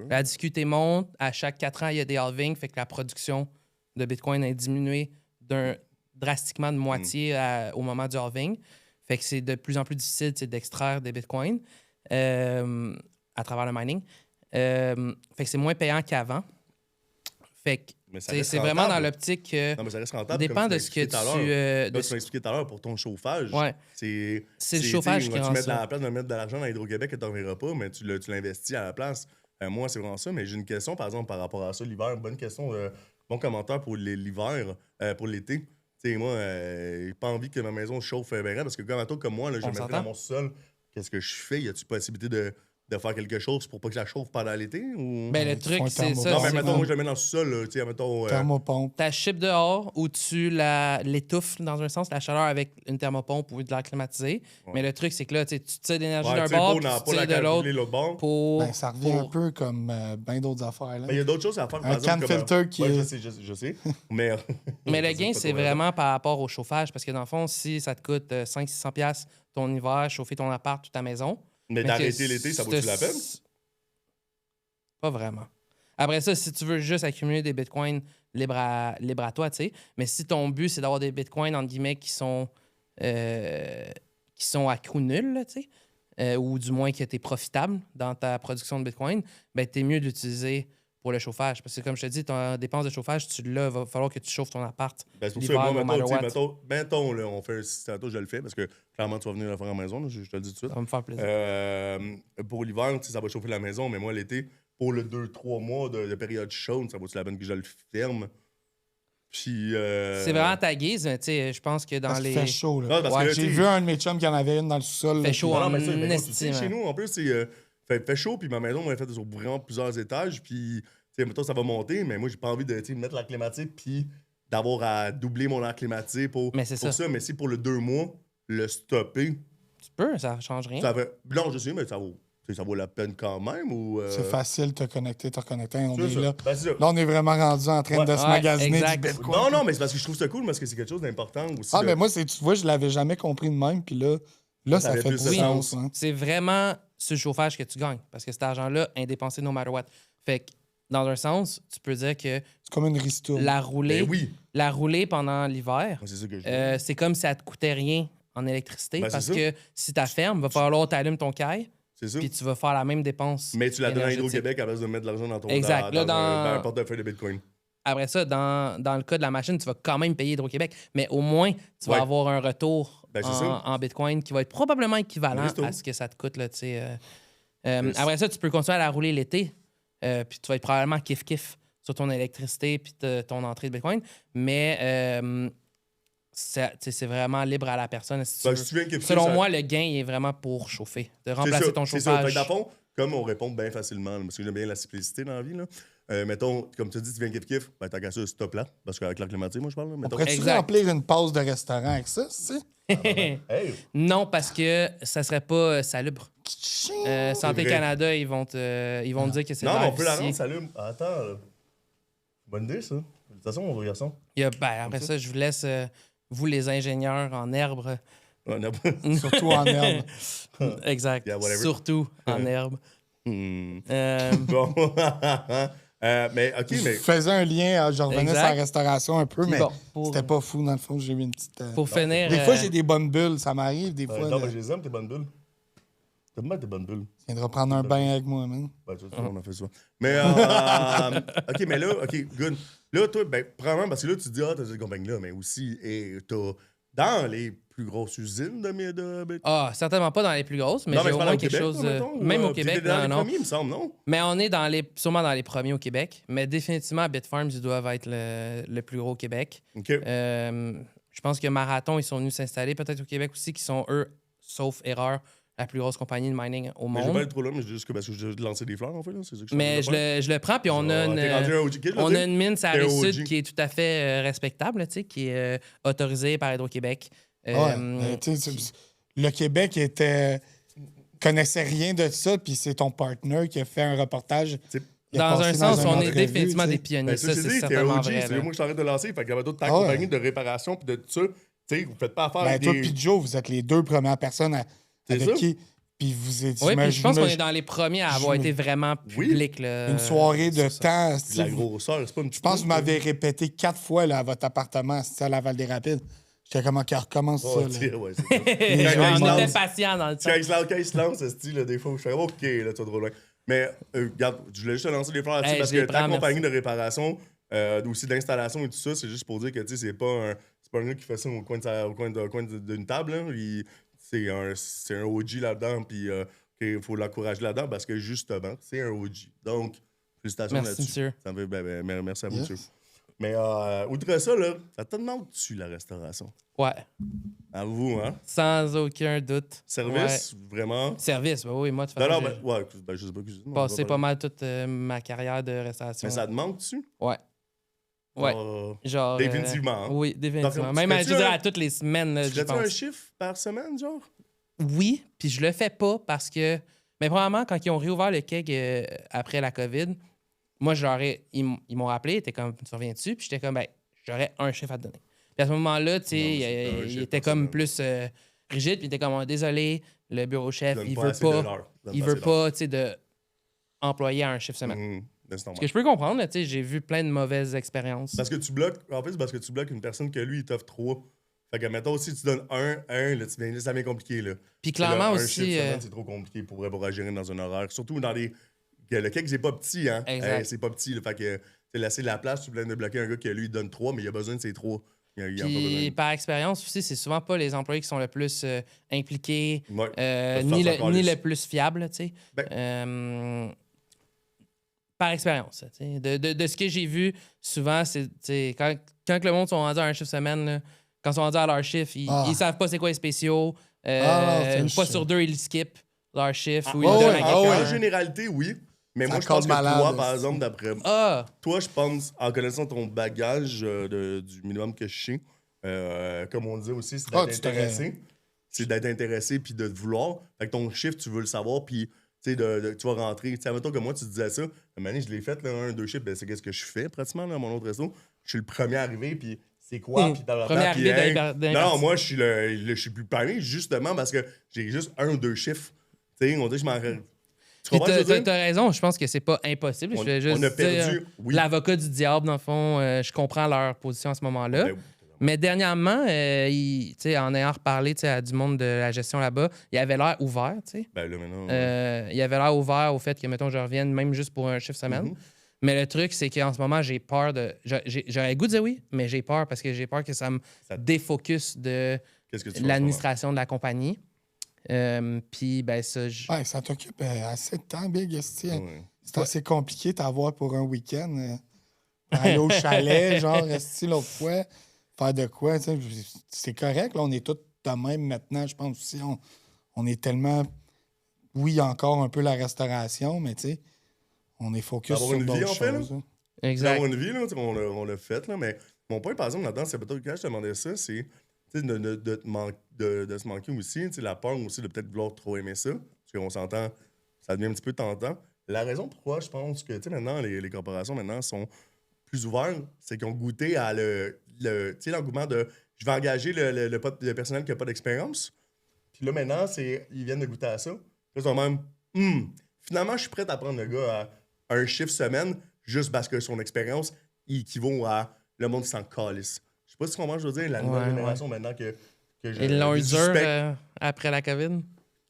La difficulté monte. À chaque 4 ans, il y a des halvings. Fait que la production de Bitcoin a diminué drastiquement de moitié au moment du halving. Fait que c'est de plus en plus difficile d'extraire des bitcoins à travers le mining. Fait que c'est moins payant qu'avant. Fait que c'est vraiment dans l'optique que. Non, mais ça reste rentable. Dépend de ce que tu. Tu m'as expliqué tout à l'heure pour ton chauffage. Ouais. C'est le chauffage qui rend tu mets ça. à la place de mettre de l'argent dans Hydro-Québec que tu n'en verras pas, mais tu l'investis à la place. Moi, c'est vraiment ça. Mais j'ai une question, par exemple, par rapport à ça, l'hiver. Bonne question. Bon commentaire pour l'hiver, pour l'été. Tu sais, moi, j'ai pas envie que ma maison chauffe bien, parce que comme moi, là, je mettrais dans mon sol. Qu'est-ce que je fais? Y a-t-il possibilité de faire quelque chose pour pas que ça chauffe pendant l'été? Ou... Ben, le truc, c'est ça. Non, mais mettons, moi, je le mets dans le sol, tu sais, mettons... Thermopompe. Ta chip dehors où tu l'étouffes, dans un sens, la chaleur avec une thermopompe ou de l'air climatisé. Ouais. Mais le truc, c'est que là, tu tires d'énergie d'un bord, puis tu tires de l'autre. Ben, ça revient un peu comme bien d'autres affaires. Il y a d'autres choses à faire. Un can filter qui est... Je sais. Mais le gain, c'est vraiment par rapport au chauffage. Parce que dans le fond, si ça te coûte 500-600$ ton hiver, chauffer ton appart ou ta maison... Mais d'arrêter l'été, ça vaut-tu la peine? Pas vraiment. Après ça, si tu veux juste accumuler des bitcoins libre à toi, tu sais. Mais si ton but, c'est d'avoir des bitcoins, entre guillemets, qui sont à coût nul, tu sais, ou du moins que tu es profitable dans ta production de bitcoin, ben t'es mieux d'utiliser pour le chauffage. Parce que comme je te dis, ton dépense de chauffage, il va falloir que tu chauffes ton appart. Ben, c'est pour ça que moi, mettons là, on fait un tantôt, je le fais, parce que clairement, tu vas venir le faire à la maison, là, je te le dis tout de suite. Ça va me faire plaisir. Pour l'hiver, ça va chauffer la maison, mais moi, l'été, pour le 2-3 mois de période chaude, ça vaut-tu la peine que je le ferme? Puis. C'est vraiment ta guise, mais tu sais, je pense que dans les. Ça fait chaud, là. Non, j'ai vu un de mes chums qui en avait une dans le sous-sol. Fait chaud en estime. Chez nous, en plus, c'est. Fait chaud, puis ma maison, on est faite sur vraiment plusieurs étages, puis. Mettons, ça va monter, mais moi, j'ai pas envie de mettre l'air climatique puis d'avoir à doubler mon air climatisé pour ça. Mais si pour le 2 mois, le stopper... Tu peux, ça change rien. Non, je sais, mais ça vaut la peine quand même ou... C'est facile de te reconnecter. On est là. Ben, là, on est vraiment rendu en train de se magasiner du Bitcoin. Non, mais c'est parce que je trouve ça cool, parce que c'est quelque chose d'important aussi. Ah, mais moi, tu vois, je l'avais jamais compris de même, puis là ça fait plus sens. Hein. C'est vraiment ce chauffage que tu gagnes, parce que cet argent-là est dépensé no matter what. Fait que dans un sens, tu peux dire que c'est comme une ristourne. La rouler pendant l'hiver, c'est comme si ça te coûtait rien en électricité. Parce que si tu fermes, il va falloir que tu allumes ton caille. Puis tu vas faire la même dépense. Mais tu la donnes à Hydro-Québec à base de mettre de l'argent dans ton dans un portefeuille de Bitcoin. Après ça, dans le cas de la machine, tu vas quand même payer Hydro-Québec. Mais au moins, tu vas avoir un retour en Bitcoin qui va être probablement équivalent à ce que ça te coûte. Là, après ça, tu peux continuer à la rouler l'été. Puis tu vas être probablement kiff-kiff sur ton électricité puis ton entrée de Bitcoin. Mais c'est vraiment libre à la personne. Selon moi, le gain est vraiment pour chauffer. De remplacer ton chauffage. C'est ça. Dans le fond, comme on répond bien facilement, parce que j'aime bien la simplicité dans la vie, là. Mettons, comme tu dis, tu viens kiff-kiff, ben t'as qu'à ça, stop là. Parce qu'avec l'air climatisé, moi, je parle. Pourrais-tu remplir une pause de restaurant avec ça, tu sais? Non, parce que ça serait pas salubre. Santé Canada, ils vont te dire que c'est non, mais on peut la rendre salubre. Attends, là. Bonne idée, ça. De toute façon, mon garçon. Après ça, je vous laisse, vous les ingénieurs en herbe. Surtout en herbe. Exact. Surtout en herbe. Bon. Mais OK, mais. Je faisais un lien, je revenais sur la restauration un peu, mais c'était pas fou dans le fond. J'ai eu une petite. Pour finir. Des fois, j'ai des bonnes bulles, ça m'arrive. Des fois. Non, mais je les aime, tes bonnes bulles. T'aimes bien tes bonnes bulles. Tu viendras prendre un bain avec moi, man. Ben, tu sais, on a fait ça. Mais, OK, mais là, OK, good. Là, toi, ben, probablement, parce que là, tu te dis, t'as cette compagnie-là, mais aussi, t'as dans les plus grosses usines de certainement pas dans les plus grosses, mais j'ai au moins quelque chose. Même au Québec, dans les non. premiers, il me semble, non? Mais on est sûrement dans les premiers au Québec. Mais définitivement, Bitfarms, ils doivent être le plus gros au Québec. OK. Je pense que Marathon, ils sont venus s'installer peut-être au Québec aussi, qui sont, eux, sauf erreur, la plus grosse compagnie de mining au monde. Mais je vais pas être trop là, mais juste parce que je vais lancer des fleurs, en fait. Là. C'est ça que je le prends, puis on a une mine sur la Rive-Sud qui est tout à fait respectable, qui est autorisée par Hydro-Québec. Le Québec connaissait rien de ça, puis c'est ton partner qui a fait un reportage. Dans un sens, on est définitivement des pionniers. Ça, c'est certainement vrai. C'est moi que je t'arrête de lancer. Fait qu'il y avait d'autres compagnies de réparation puis de tout ça. Vous faites pas affaire toi puis Joe, vous êtes les deux premières personnes avec qui Puis vous étiez... Oui, puis je pense qu'on est dans les premiers à avoir été vraiment public. Là. Une soirée de temps. La grosseur, c'est pas une Je pense que vous m'avez répété 4 fois là, à votre appartement, c'était à Laval-des-Rapides. J'étais comme, OK, recommence ça. Là. Ouais, c'est ça. On était patients dans le temps. Quand il se lance, ce style, des fois, je fais OK, là, tu vas trop loin. Mais, regarde, je voulais juste te lancer les fleurs là-dessus parce que ta compagnie de réparation, aussi d'installation et tout ça, c'est juste pour dire que, tu sais, c'est pas un gars qui fait ça au coin d'une table, là. C'est un OG là-dedans, puis il faut l'encourager là-dedans parce que, justement, c'est un OG. Donc, félicitations là-dessus. Merci, monsieur. Ça me fait, merci à vous, monsieur. Mais outre ça, là, ça te demande-tu la restauration? Ouais. À vous, hein? Sans aucun doute. Service, vraiment? Service, oui, moi, de toute façon, je sais pas cuisiner. j'ai passé pas mal toute ma carrière de restauration. Mais ça demande-tu? Ouais. Ouais. Genre. Définitivement. Oui, définitivement. Donc, même, je dirais, à toutes les semaines, tu je fais-tu pense. un chiffre par semaine, genre? Oui, puis je le fais pas parce que... Mais probablement, quand ils ont réouvert le keg après la COVID, moi, ils m'ont rappelé, ils étaient comme, tu reviens-tu? Puis j'étais comme, ben, j'aurais un chiffre à te donner. Puis à ce moment-là, tu sais, il était comme plus rigide, puis il était comme, désolé, le bureau chef, il veut pas, tu sais, de employer un chiffre semaine. Ce que je peux comprendre, tu sais, j'ai vu plein de mauvaises expériences. Parce que tu bloques, en fait, c'est parce que tu bloques une personne que lui, il t'offre 3. Fait que, mettons, si tu donnes un, là, ça devient compliqué, là. Puis clairement là, aussi... c'est trop compliqué pour gérer dans un horaire. Surtout dans les... Le cake, c'est pas petit, hein? Exact. C'est pas petit, là. Fait que, laisser la place, tu viens de bloquer un gars qui, lui, il donne 3, mais il a besoin de ses 3. Puis, par expérience aussi, c'est souvent pas les employés qui sont le plus impliqués, ni le plus fiable, tu sais. Ben... par expérience, tu sais. De ce que j'ai vu, souvent, c'est quand le monde sont rendus à un chiffre semaine, là, quand ils sont rendus à leur chiffre, ils savent pas c'est quoi les spéciaux. Une fois sur deux, ils skippent leur chiffre ou ils donnent à quelqu'un. En généralité, oui. Mais ça moi, je pense que malade, toi, par exemple, d'après toi, je pense, en connaissant ton bagage du minimum que je sais, comme on disait aussi, c'est d'être intéressé. C'est d'être intéressé puis de te vouloir. Fait que ton chiffre, tu veux le savoir, puis tu vas rentrer. Tu sais, admettons que moi, tu disais ça. Une année, je l'ai fait, là, 2 chiffres, ben, c'est qu'est-ce que je fais pratiquement là, à mon autre resto. Je suis le premier arrivé, puis c'est quoi, puis dans premier arrivé non, moi, je suis plus panique justement parce que j'ai juste 1 ou 2 chiffres. Tu sais, on dit, je m'en... Tu as raison, je pense que c'est pas impossible. Je vais juste on a perdu, l'avocat du diable, dans le fond, je comprends leur position à ce moment-là. Mais dernièrement, en ayant reparlé à du monde de la gestion là-bas, il avait l'air ouvert. Ben là, maintenant, il avait l'air ouvert au fait que, mettons, je revienne même juste pour un chiffre semaine. Mais le truc, c'est qu'en ce moment, j'ai peur de... J'aurais le goût de dire oui, mais j'ai peur parce que j'ai peur que ça me défocus de l'administration de la compagnie. Puis, ben ça... Ouais, ça t'occupe assez de temps, Big. C'est assez compliqué de t'avoir pour un week-end. Aller au chalet, genre, l'autre fois, faire de quoi, c'est correct. Là, on est tous de même maintenant, je pense aussi. On est tellement... Oui, encore un peu la restauration, mais tu sais, on est focus sur d'autres choses. Exact. Avoir une vie, là, on l'a fait, là, mais mon point, par exemple, là-dedans, c'est peut-être quand je te demandais ça, c'est de se manquer aussi, la peur aussi de peut-être vouloir trop aimer ça, parce qu'on s'entend, ça devient un petit peu tentant. La raison pourquoi je pense que maintenant, les corporations maintenant sont plus ouvertes, c'est qu'ils ont goûté à l'engouement de je vais engager le personnel qui n'a pas d'expérience. Puis là, maintenant, ils viennent de goûter à ça. Ils sont même, finalement, je suis prêt à prendre le gars à un chiffre semaine juste parce que son expérience équivaut à le monde s'en calisse. Je sais pas si tu comprends, je veux dire, la nouvelle génération maintenant que ils l'ont eu dur après la COVID?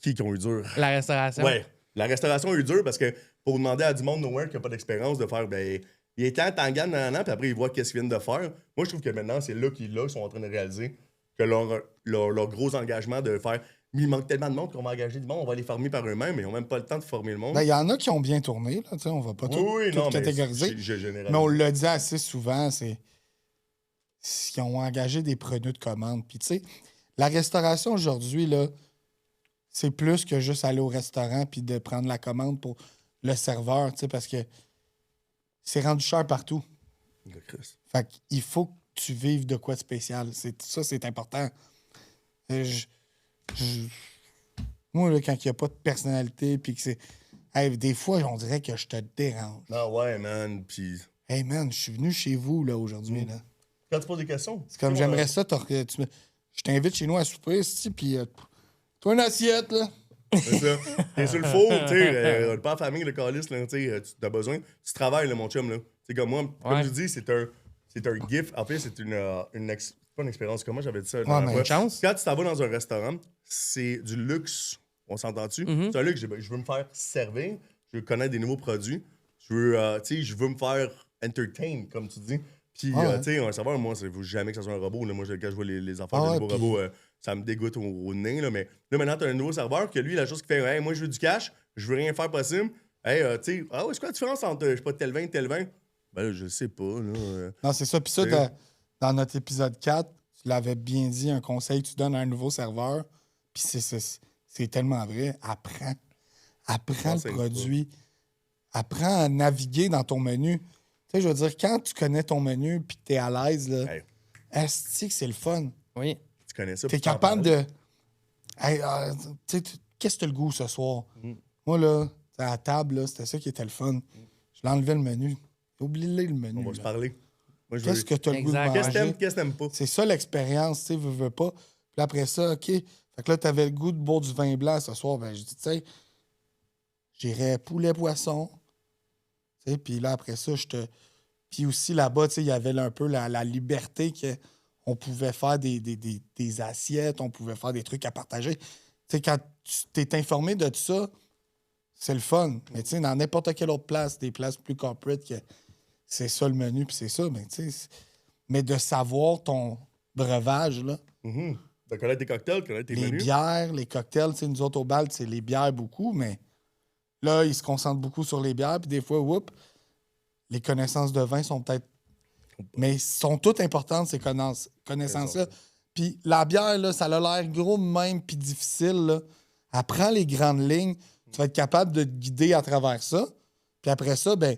Qui ont eu dur? La restauration. Ouais. La restauration a eu dur parce que pour demander à du monde nowhere qui n'a pas d'expérience de faire, ben, il est temps, t'en gagnes, puis après, ils voient qu'est-ce qu'ils viennent de faire. Moi, je trouve que maintenant, c'est là qu'ils sont en train de réaliser que leur gros engagement de faire. Mais il manque tellement de monde qu'on va engager du monde, on va les former par eux-mêmes, mais ils n'ont même pas le temps de former le monde. Il y en a qui ont bien tourné, là, on va pas tout catégoriser. Mais on le dit assez souvent, c'est qu'ils ont engagé des preneurs de commande. Puis, tu sais, la restauration aujourd'hui, là, c'est plus que juste aller au restaurant puis de prendre la commande pour le serveur, tu sais, parce que c'est rendu cher partout. Fait qu'il faut que tu vives de quoi de spécial. Ça, c'est important. Moi, là, quand il n'y a pas de personnalité, puis que c'est... Hey, des fois, on dirait que je te dérange. Ah ouais, man, puis... Hey, man, je suis venu chez vous, là, aujourd'hui, là. Quand tu poses des questions... C'est comme, j'aimerais ça, je t'invite chez nous à souper, puis toi, une assiette, là. C'est ça. T'es sur le four, tu sais, pas en famille, le calice, là, tu sais, tu as besoin. Tu travailles, là, mon chum, là. C'est comme moi, comme je dis, c'est un gift. En fait, c'est pas une expérience. Comment j'avais dit ça? mais une chance. Quand tu t'en vas dans un restaurant, c'est du luxe. On s'entend-tu? C'est un luxe. Je veux me faire servir. Je veux connaître des nouveaux produits. Je veux me faire entertain, comme tu dis. Puis, tu sais, un serveur, moi, il faut jamais que ce soit un robot. Là. Moi, quand je vois les affaires de nouveaux robots, ça me dégoûte au nez. Là. Mais là, maintenant, tu as un nouveau serveur que lui, la chose qu'il fait, hey, moi, je veux du cash, je veux rien faire possible. Hey, tu sais, c'est quoi la différence entre, je sais pas, tel vin et tel vin? Ben là, je sais pas. Là, Non, c'est ça. Puis ça, dans notre épisode 4, tu l'avais bien dit, un conseil que tu donnes à un nouveau serveur. Puis c'est tellement vrai. Apprends le produit. Apprends à naviguer dans ton menu. Tu sais, je veux dire, quand tu connais ton menu puis que tu es à l'aise, là, est-ce que c'est le fun? Oui. tu connais ça. Tu es capable de. Hey, tu sais, qu'est-ce que tu as le goût ce soir? Moi, là, à la table, là, c'était ça qui était le fun. Je l'enlevais le menu. Oublie-le le menu. On va là. se parler. Moi, Qu'est-ce que tu as le goût de Exact. manger? Qu'est-ce que t'aimes pas? C'est ça l'expérience, tu sais, veux pas. Puis après ça, OK. Fait que là, tu avais le goût de boire du vin blanc ce soir. Ben, je dis, tu sais, j'irais poulet-poisson. Tu sais, puis là, après ça, Puis aussi, là-bas, tu sais, il y avait là, un peu la liberté qu'on pouvait faire des assiettes, on pouvait faire des trucs à partager. Tu sais, quand tu t'es informé de tout ça, c'est le fun. Mais tu sais, dans n'importe quelle autre place, des places plus corporate, que c'est ça le menu, puis c'est ça. Mais tu sais, mais de savoir ton breuvage, là, De connaître tes cocktails, connaître tes les menus. bières, les cocktails, tu sais, nous autres au bal, c'est les bières beaucoup, mais là, ils se concentrent beaucoup sur les bières, puis des fois, les connaissances de vin sont peut-être... Mais sont toutes importantes, ces connaissances-là. Puis la bière, là, ça a l'air gros de même puis difficile, là. Apprends les grandes lignes, tu vas être capable de te guider à travers ça. Puis après ça, ben,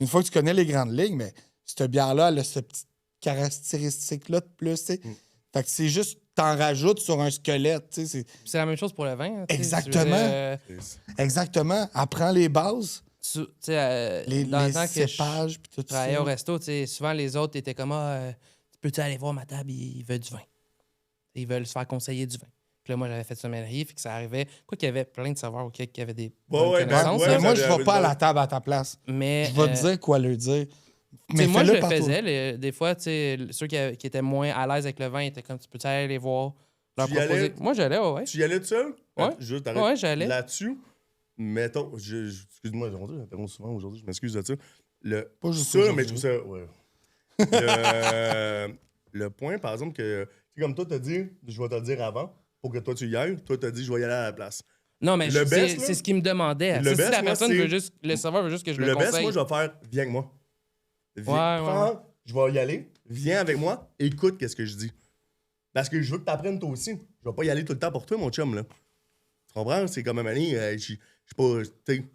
une fois que tu connais les grandes lignes, mais cette bière-là, elle a ce petit caractéristique-là de plus, tu sais. Fait que c'est juste, t'en rajoutes sur un squelette, tu sais. C'est la même chose pour le vin. hein, tu sais. Exactement. Je veux dire, Exactement. Apprends les bases, tu sais, les dans le temps que cépages, puis tout je travaillais au ça. resto, tu sais, souvent les autres étaient comme peux-tu aller voir ma table, ils veulent du vin. Ils veulent se faire conseiller du vin. Puis là, moi, j'avais fait sommelier, fait que ça arrivait. Quoi qu'il y avait plein de saveurs auxquels il y avait des bonnes connaissances. ouais, là. Moi, ça je avait vais pas à une la table à ta place. Mais Je vais te dire quoi leur dire. tu sais, moi, je fais-le le par toi. faisais. Des fois, tu sais, ceux qui étaient moins à l'aise avec le vin étaient comme, tu peux aller les voir, leur Tu y proposer. allais? Moi, j'allais, ouais. Tu y allais tout seul? Ouais. Juste, Ouais, j'allais. Là-dessus, mettons, excuse-moi, j'interromps souvent aujourd'hui, je m'excuse de ça. Pas juste ça, aujourd'hui. mais je trouve ça. Ouais. Le point, par exemple, que. Tu sais, comme toi, t'as dit, je vais te le dire avant, pour que toi tu y ailles. Toi, t'as dit, je vais y aller à la place. Non, mais Le best, là, c'est ce qu'il me demandait. le Si best, la moi, personne c'est- veut juste, le serveur veut juste que je le Le best, conseille. moi, je vais faire, viens avec moi. Ouais. Je vais y aller, viens avec moi, écoute qu'est-ce que je dis. Parce que je veux que t'apprennes toi aussi. Je vais pas y aller tout le temps pour toi, mon chum, là. Tu comprends? C'est comme un je sais pas,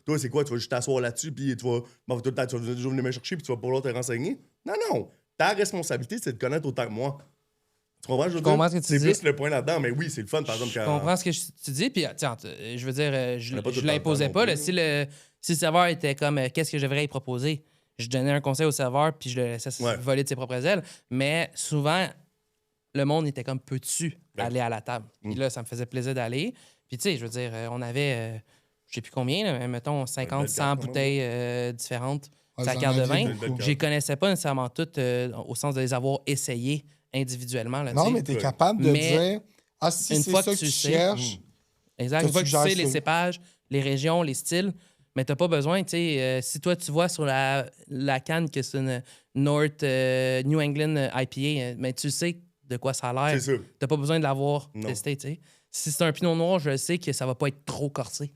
toi, c'est quoi? Tu vas juste t'asseoir là-dessus, puis tu vas, tout le temps, tu vas toujours venir me chercher, puis tu vas pouvoir te renseigner. Non. Ta responsabilité, c'est de connaître autant que moi. Tu comprends? Je comprends ce que tu c'est dis. plus le point là-dedans, mais oui, c'est le fun, par exemple. Je quand... comprends ce que tu dis, puis tiens, je veux dire, On a pas tout je le l'imposais temps pas. non Là, plus. si le serveur était comme, qu'est-ce que je devrais y proposer? Je donnais un conseil au serveur, puis je le laissais Ouais. voler de ses propres ailes. Mais souvent, le monde était comme, peux-tu aller à la table? Puis là, ça me faisait plaisir d'aller. Puis tu sais, je veux dire, on avait, je sais plus combien, là, mais mettons 50, belle 100 carte, quand même. bouteilles différentes. Ouais, Sa vous en carte de aviez vin, beaucoup. je les connaissais pas nécessairement toutes au sens de les avoir essayées individuellement. Là, tu Non, sais. mais tu es capable de Mais dire ah, si une c'est fois ça que que tu tu sais, cherches. Exact. Toi, Une fois tu que tu gères sais les ça. cépages, les régions, les styles, mais t'as pas besoin, tu sais, si toi tu vois sur la canne que c'est une North New England IPA, mais tu sais de quoi ça a l'air. C'est sûr. T'as pas besoin de l'avoir Non. testé, tu sais. Si c'est un pinot noir, je sais que ça va pas être trop corsé.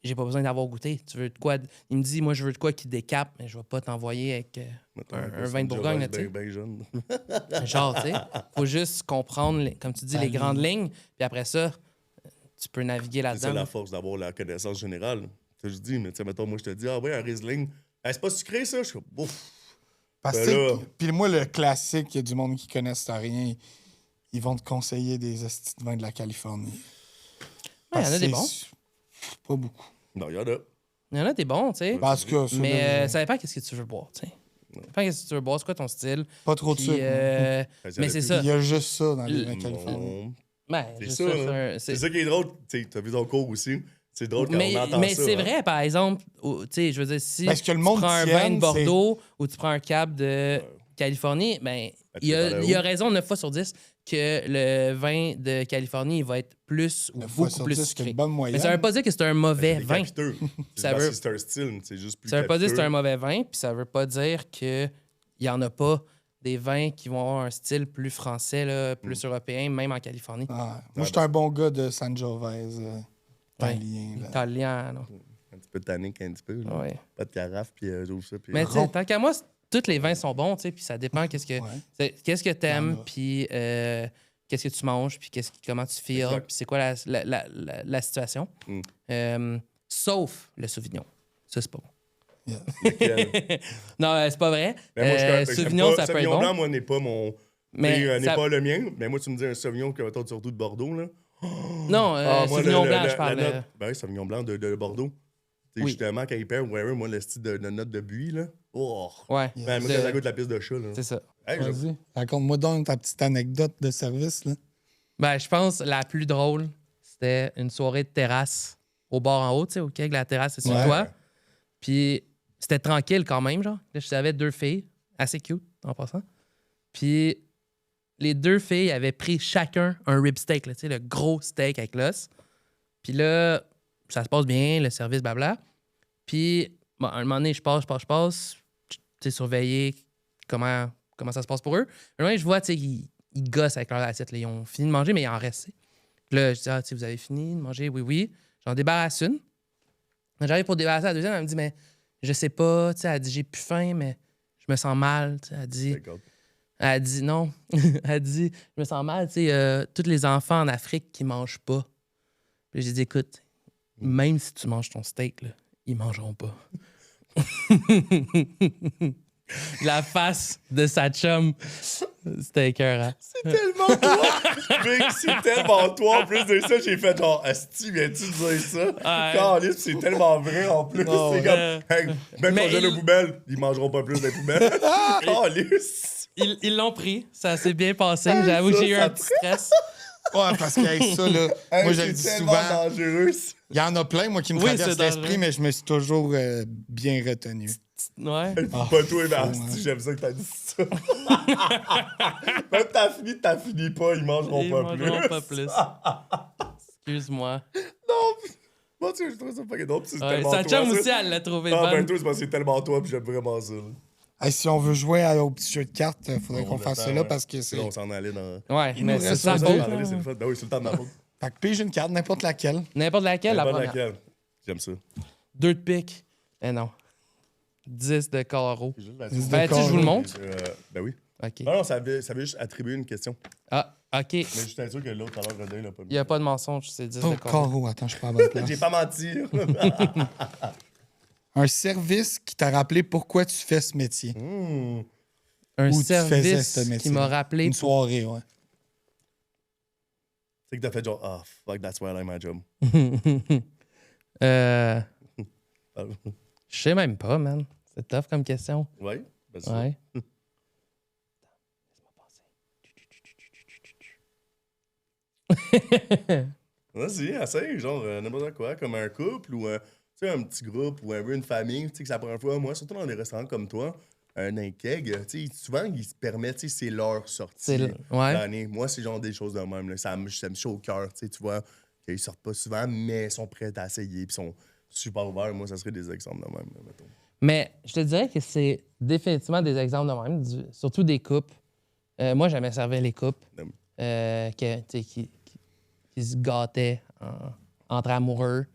J'ai pas besoin d'avoir goûté. Tu veux de quoi? Il me dit, moi, je veux de quoi qui décape, mais je vais pas t'envoyer avec Mettons, un vin de Bourgogne, là, tu sais. ben jeune. Genre, tu sais, faut juste comprendre, comme tu dis, les grandes lignes, puis après ça, tu peux naviguer C'est ça là-dedans. la force d'avoir la connaissance générale. Ça, je dis, mais tu sais, mettons, moi, je te dis, ah ouais, un Riesling. C'est pas sucré, ça? Je suis comme, ouf. Parce Ben que, là- puis moi, le classique, il y a du monde qui connaissent rien. Ils vont te conseiller des estis de vin de la Californie. Ouais, il y en a Parce des que bons. c'est pas beaucoup. Non, il y en a. Il y en a des bons, tu sais. Parce que ça, Mais là, ça dépend qu'est-ce que tu veux boire, tu sais. Ça dépend qu'est-ce que tu veux boire, c'est quoi ton style. pas trop de Puis, sucre. mais c'est ça. Il y a juste ça dans les vins californiens. Non. Ben, C'est juste ça, ça, hein. C'est ça qui est drôle. Tu as vu ton cours aussi. C'est drôle quand mais on entend mais ça. c'est hein. vrai, par exemple, tu sais, je veux dire, si Parce que le tu monde prends un tienne, vin de c'est- Bordeaux ou tu prends un cab de Californie, ben, tu il dépends de y a où. raison 9 fois sur 10 que le vin de Californie il va être plus ou 9 fois beaucoup sur plus 10, c'est sucré. une bonne Mais moyenne. ça veut pas dire que c'est un mauvais C'est vin. capiteux. Ça Parce veut- que c'est un style, c'est juste plus Ça veut pas dire que c'est un capiteux. mauvais vin, puis ça veut pas dire qu'il y en a pas des vins qui vont avoir un style plus français, là, plus européen, même en Californie. Ah, moi, j'étais un bon gars de Sangiovese, Ouais. italien. Là. Italien, non. Un petit peu tannique, un petit peu. là. Ouais. Pas de carafe, puis j'ouvre ça. Puis, Mais tu sais, tant qu'à moi, tous les vins sont bons, tu sais, puis ça dépend qu'est-ce que Il y t'aimes, en a. puis qu'est-ce que tu manges, puis comment tu feels, Exact. puis c'est quoi la situation. Sauf le Sauvignon. Ça, c'est pas bon. Yes. lequel? Non, c'est pas vrai. Ben, moi, j'aime Sauvignon, pas- ça peut être Sauvignon bon. blanc, moi, n'est pas mon. Mais n'est ça- pas le mien. Mais moi, tu me dis un Sauvignon que toi, surtout de Bordeaux, là. Non, Ah, moi, Sauvignon le- blanc, le- je parle. la note- Ben oui, Sauvignon blanc de Bordeaux. Tu sais, Oui. justement, quand il perd, ouais, moi, le style de note de buis, là. Oh! Ouais. Ben, moi, de- quand ça goûte la piste de chat, là. C'est ça. Hey, je- Vas-y, raconte-moi donc ta petite anecdote de service. Là. Ben, je pense que la plus drôle, c'était une soirée de terrasse au bord en haut, tu sais, au quai, la terrasse, c'est sur Ouais. toi. Puis c'était tranquille quand même, genre. Là, je savais 2 filles, assez cute en passant. Puis les 2 filles avaient pris chacun un rib steak, là, tu sais, le gros steak avec l'os. Puis là, ça se passe bien, le service, blabla. Puis, bon, à un moment donné, je passe, tu sais, surveiller comment ça se passe pour eux. À un moment donné, je vois, tu sais, ils gossent avec leur assiette. Là. Ils ont fini de manger, mais il en reste. Tu sais. Puis là, je dis, tu sais, vous avez fini de manger? Oui, oui. J'en débarrasse une. Quand j'arrive pour débarrasser la deuxième, elle me dit, mais je sais pas, tu sais, elle dit, j'ai plus faim, mais je me sens mal. Tu sais, D'accord. elle dit, non. Elle dit, je me sens mal, tu sais, tous les enfants en Afrique qui mangent pas. Puis j'ai dit, écoute, même si tu manges ton steak, là, ils mangeront pas. La face de sa chum, c'était écœurant. C'est tellement toi! Mec, c'est tellement toi. En plus de ça, j'ai fait genre, Asti, viens-tu dire ça? Ouais. Caliste, c'est tellement vrai en plus. Oh, c'est ouais. comme, hey, même Mais quand j'ai il- de poubelle, ils mangeront pas plus des poubelles. Caliste! Ils l'ont pris, ça s'est bien passé. Hey, J'avoue que ça, j'ai eu ça un petit stress. Ouais, parce que hey, ça, là, Hey, moi, je le c'est dis tellement souvent. dangereux. Il y en a plein, moi, qui me Oui, traversent c'est l'esprit, dangereux. mais je me suis toujours bien retenu. Ouais. Ah, Pas toi, mais fou, Asti, hein. j'aime ça que t'as dit ça. Même t'as fini pas, ils mangeront Ils pas mangeront plus. pas plus. Excuse-moi. Non, moi, tu sais, je trouve ça fucking drôle. puis c'est Ouais, tellement sa toi, chum ça. aussi, elle l'a trouvé Ah, ben bonne. toi, c'est parce que c'est tellement toi, puis j'aime vraiment ça. là. Hey, si on veut jouer au petit jeu de cartes, il faudrait qu'on fasse ça là parce que c'est. Là, on s'en allait dans. Ouais, Il mais nous c'est reste sa un faute. deux. là. C'est le fun. Ben oui, c'est le temps de ma faute. Fait que pige une carte, n'importe laquelle. N'importe laquelle, la Pas première. laquelle. J'aime ça. 2 de pique. Eh non. 10 de carreau. Dix de Ben, tu sais, je vous le carreau. montre. Ben oui. OK. Non, non, ça avait juste attribué une question. Ah, OK. Mais je suis sûr que l'autre, alors, Rodin, l'a pas Il mis. n'y a pas de mensonge, c'est 10 Oh, de carreau. carreau, attends, je suis pas à la bonne place. J'ai pas menti. Un service qui t'a rappelé pourquoi tu fais ce métier. Un Où tu faisais service ce métier. qui m'a rappelé. Une soirée, ouais. C'est que t'as fait genre, ah, fuck, that's why I like my job. Euh, Ah, je sais même pas, man. C'est tough comme question. ouais? Ben, c'est Ouais. ça. Vas-y, essaye, genre, n'importe quoi, comme un couple ou tu sais, un petit groupe ou un peu une famille. Tu sais, que c'est la première fois, moi, surtout dans des restaurants comme toi, un keg, tu sais, souvent, ils se permettent, tu sais, c'est leur sortie C'est ouais. l'année. Moi, c'est genre des choses de même. Là. Ça me chaud au cœur, tu sais, tu vois, qu'ils sortent pas souvent, mais ils sont prêts à essayer, puis sont super ouverts. Moi, ça serait des exemples de même, là, mettons. Mais je te dirais que c'est définitivement des exemples de même, surtout des couples. Moi, j'aimais servir les couples qui se gâtaient entre amoureux.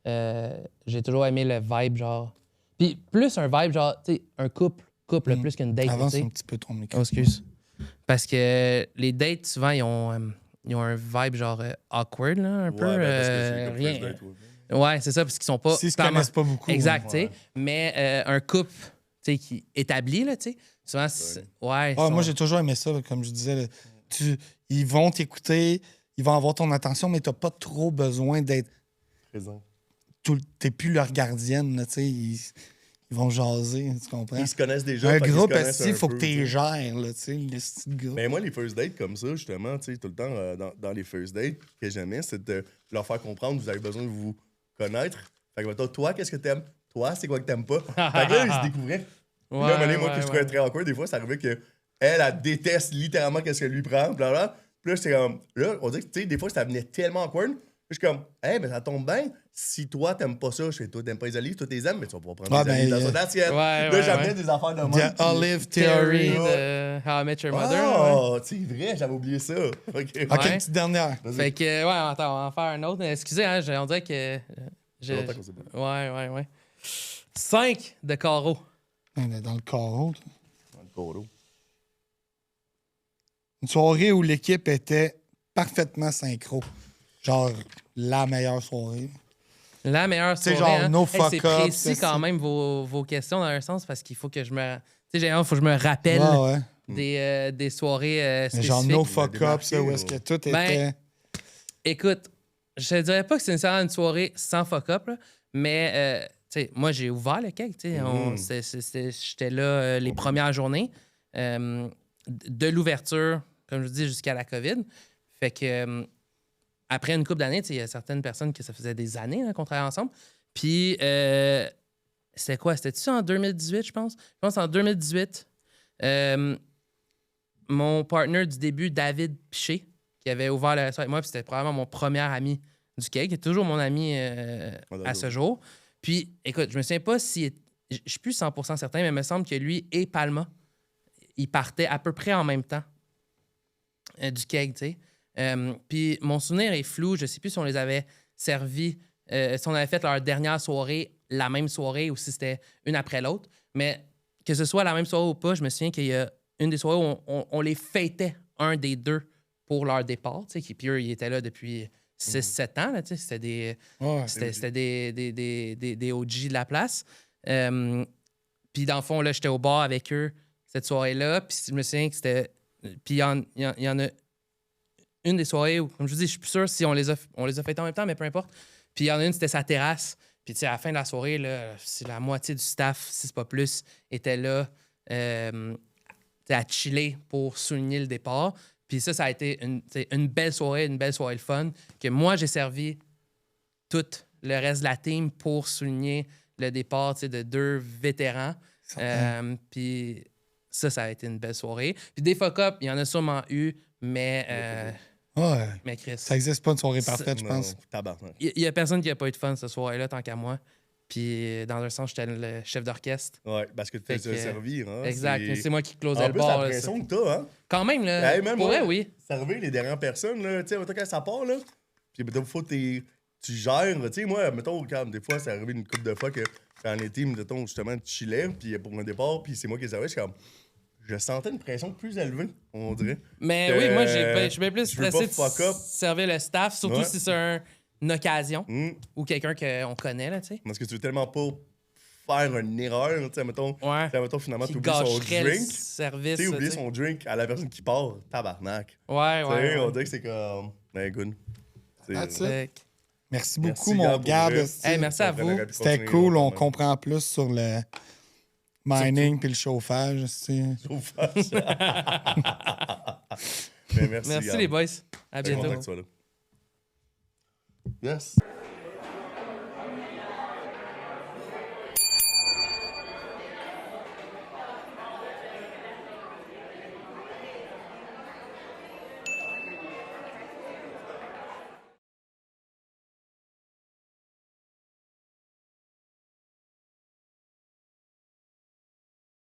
J'ai toujours aimé le vibe, genre. Puis plus un vibe, genre, tu sais, un couple, plus qu'une date. Avance tu sais. un petit peu ton micro. Oh, excuse. Parce que les dates, souvent, ils ont un vibe, genre, awkward, là, un peu. Ouais, ben, parce que c'est comme rien. first date, ouais. Ouais, c'est ça, parce qu'ils sont pas. S'ils se clairement- connaissent pas beaucoup. Exact, ouais. tu sais. Mais un couple, tu sais, qui établi, là, tu sais. Souvent, ouais. Ah, moi, j'ai toujours aimé ça, comme je disais. Là. Ils vont t'écouter, ils vont avoir ton attention, mais t'as pas trop besoin d'être. Présent. T'es plus leur gardienne, là, tu sais. Ils vont jaser, tu comprends? Ils se connaissent déjà. Un fait qu'ils se groupe, connaissent il un faut que peu, tu tu sais. les gères, là, tu sais, le style groupe. Mais moi, les first dates comme ça, justement, tu sais, tout le temps, dans les first dates que j'aimais, c'est de leur faire comprendre que vous avez besoin de vous connaître. Fait que, mettons, toi, qu'est-ce que t'aimes? Toi, c'est quoi que t'aimes pas? Fait que là, ils se découvraient. Puis là, moi, qui je trouvais très awkward, des fois, ça arrivait que elle déteste littéralement qu'est-ce qu'elle lui prend, blablabla. Puis là, c'est comme, là, on dirait que, tu sais, des fois, ça venait tellement awkward. Puis je suis comme, hey, mais ça tombe bien. Si toi, t'aimes pas ça, je sais, toi, t'aimes pas les olives, toi, t'es aimes, mais tu vas pouvoir prendre des olives dans son assiette. Là, j'amenais des affaires de moi. The Olive Theory Theory. de How I Met Your Mother. Ouais. Oh, c'est vrai, j'avais oublié ça. OK, OK, Ouais. une petite dernière. Fait que, ouais, attends, on va en faire un autre. Excusez, hein, on dirait que. fait longtemps qu'on s'est pas vu. Ouais. 5 de carreau. On est dans le carreau. toi. Dans le coro. Une soirée où l'équipe était parfaitement synchro. Genre, la meilleure soirée. La meilleure C'est soirée. genre hein. no Hey, fuck c'est up, précis c'est quand ça. même vos questions dans un sens parce qu'il faut que je me. Tu sais, faut que je me rappelle Ouais. des soirées Mais spécifiques. genre, no fuck up, ça, où démarqué, est-ce que tout était. Ben, Écoute, je te dirais pas que c'est nécessairement une soirée sans fuck up, là, mais tu sais, moi j'ai ouvert le cake. Tu sais, j'étais là les premières journées de l'ouverture, comme je vous dis, jusqu'à la COVID. Fait que après une couple d'années, tu sais, il y a certaines personnes que ça faisait des années là, qu'on travaillait ensemble. Puis c'était quoi? C'était-tu en 2018, je pense? Je pense en 2018. Mon partner du début, David Piché, qui avait ouvert le restaurant avec moi, puis c'était probablement mon premier ami du cake, qui est toujours mon ami à ce jour. Puis, écoute, je me souviens pas si... Je suis plus 100% certain, mais il me semble que lui et Palma, ils partaient à peu près en même temps du cake, tu sais. Puis mon souvenir est flou, je sais plus si on les avait servis, si on avait fait leur dernière soirée la même soirée ou si c'était une après l'autre. Mais que ce soit la même soirée ou pas, je me souviens qu'il y a une des soirées où on les fêtait, un des deux, pour leur départ. Tu sais, puis eux, ils étaient là depuis 6-7 ans. Là, tu sais, c'était des, Ouais. c'était des OG de la place. Puis dans le fond, là, j'étais au bar avec eux cette soirée-là. Puis je me souviens que c'était... Puis il y en a une des soirées où, comme je vous dis, je suis plus sûr si on les a fêtées en même temps, mais peu importe. Puis il y en a une, c'était sa terrasse. Puis tu sais, à la fin de la soirée, là, c'est la moitié du staff, si c'est pas plus, était là à chiller pour souligner le départ. Puis ça a été une belle soirée le fun, que moi, j'ai servi tout le reste de la team pour souligner le départ de deux vétérans. Puis ça a été une belle soirée. Puis des fuck-up, il y en a sûrement eu, mais Chris, Ça existe pas une soirée parfaite, je pense. Tabarnak. il y a personne qui a pas eu de fun cette soirée-là, tant qu'à moi. Puis dans un sens, j'étais le chef d'orchestre. Ouais, parce que tu Fait fais que, servir. Hein, Exact. C'est moi qui closais En le plus, bar. la là, pression ça. que t'as, hein? Quand même, là. Hey, même pour moi, vrai, oui. Servir les dernières personnes, là, tu sais, mettons quand ça part, là. Puis, mettons, faut que tu gères. Tu sais, moi, mettons, quand des fois, c'est arrivé une couple de fois que quand les teams, mettons, justement, tu chillais, puis pour un départ, puis c'est moi qui les servais, je sentais une pression plus élevée, on dirait. Mais oui, moi, je suis bien plus je veux stressé pas fuck up. de servir le staff, surtout Ouais. si c'est une occasion Hmm. ou quelqu'un qu'on connaît, là, tu sais. Parce que tu veux tellement pas faire une erreur, tu sais, mettons, Ouais. mettons finalement, Qui tu oublies son gâcherait le drink. service. Tu sais, oublier tu sais. son drink à la personne qui part, tabarnak. Ouais, Tu sais, ouais. on dirait que c'est comme. Ben, good. C'est- That's it. Fait que- Merci Merci, beaucoup, mon Gab, pour Gab. vrai. esti. Hey, merci à On vous. aurait pu C'était continuer cool, on longtemps. comprend plus sur le mining puis le chauffage. esti. Chauffage. Mais merci. Merci Gab. les boys. À Très bientôt. content que tu sois là. Yes.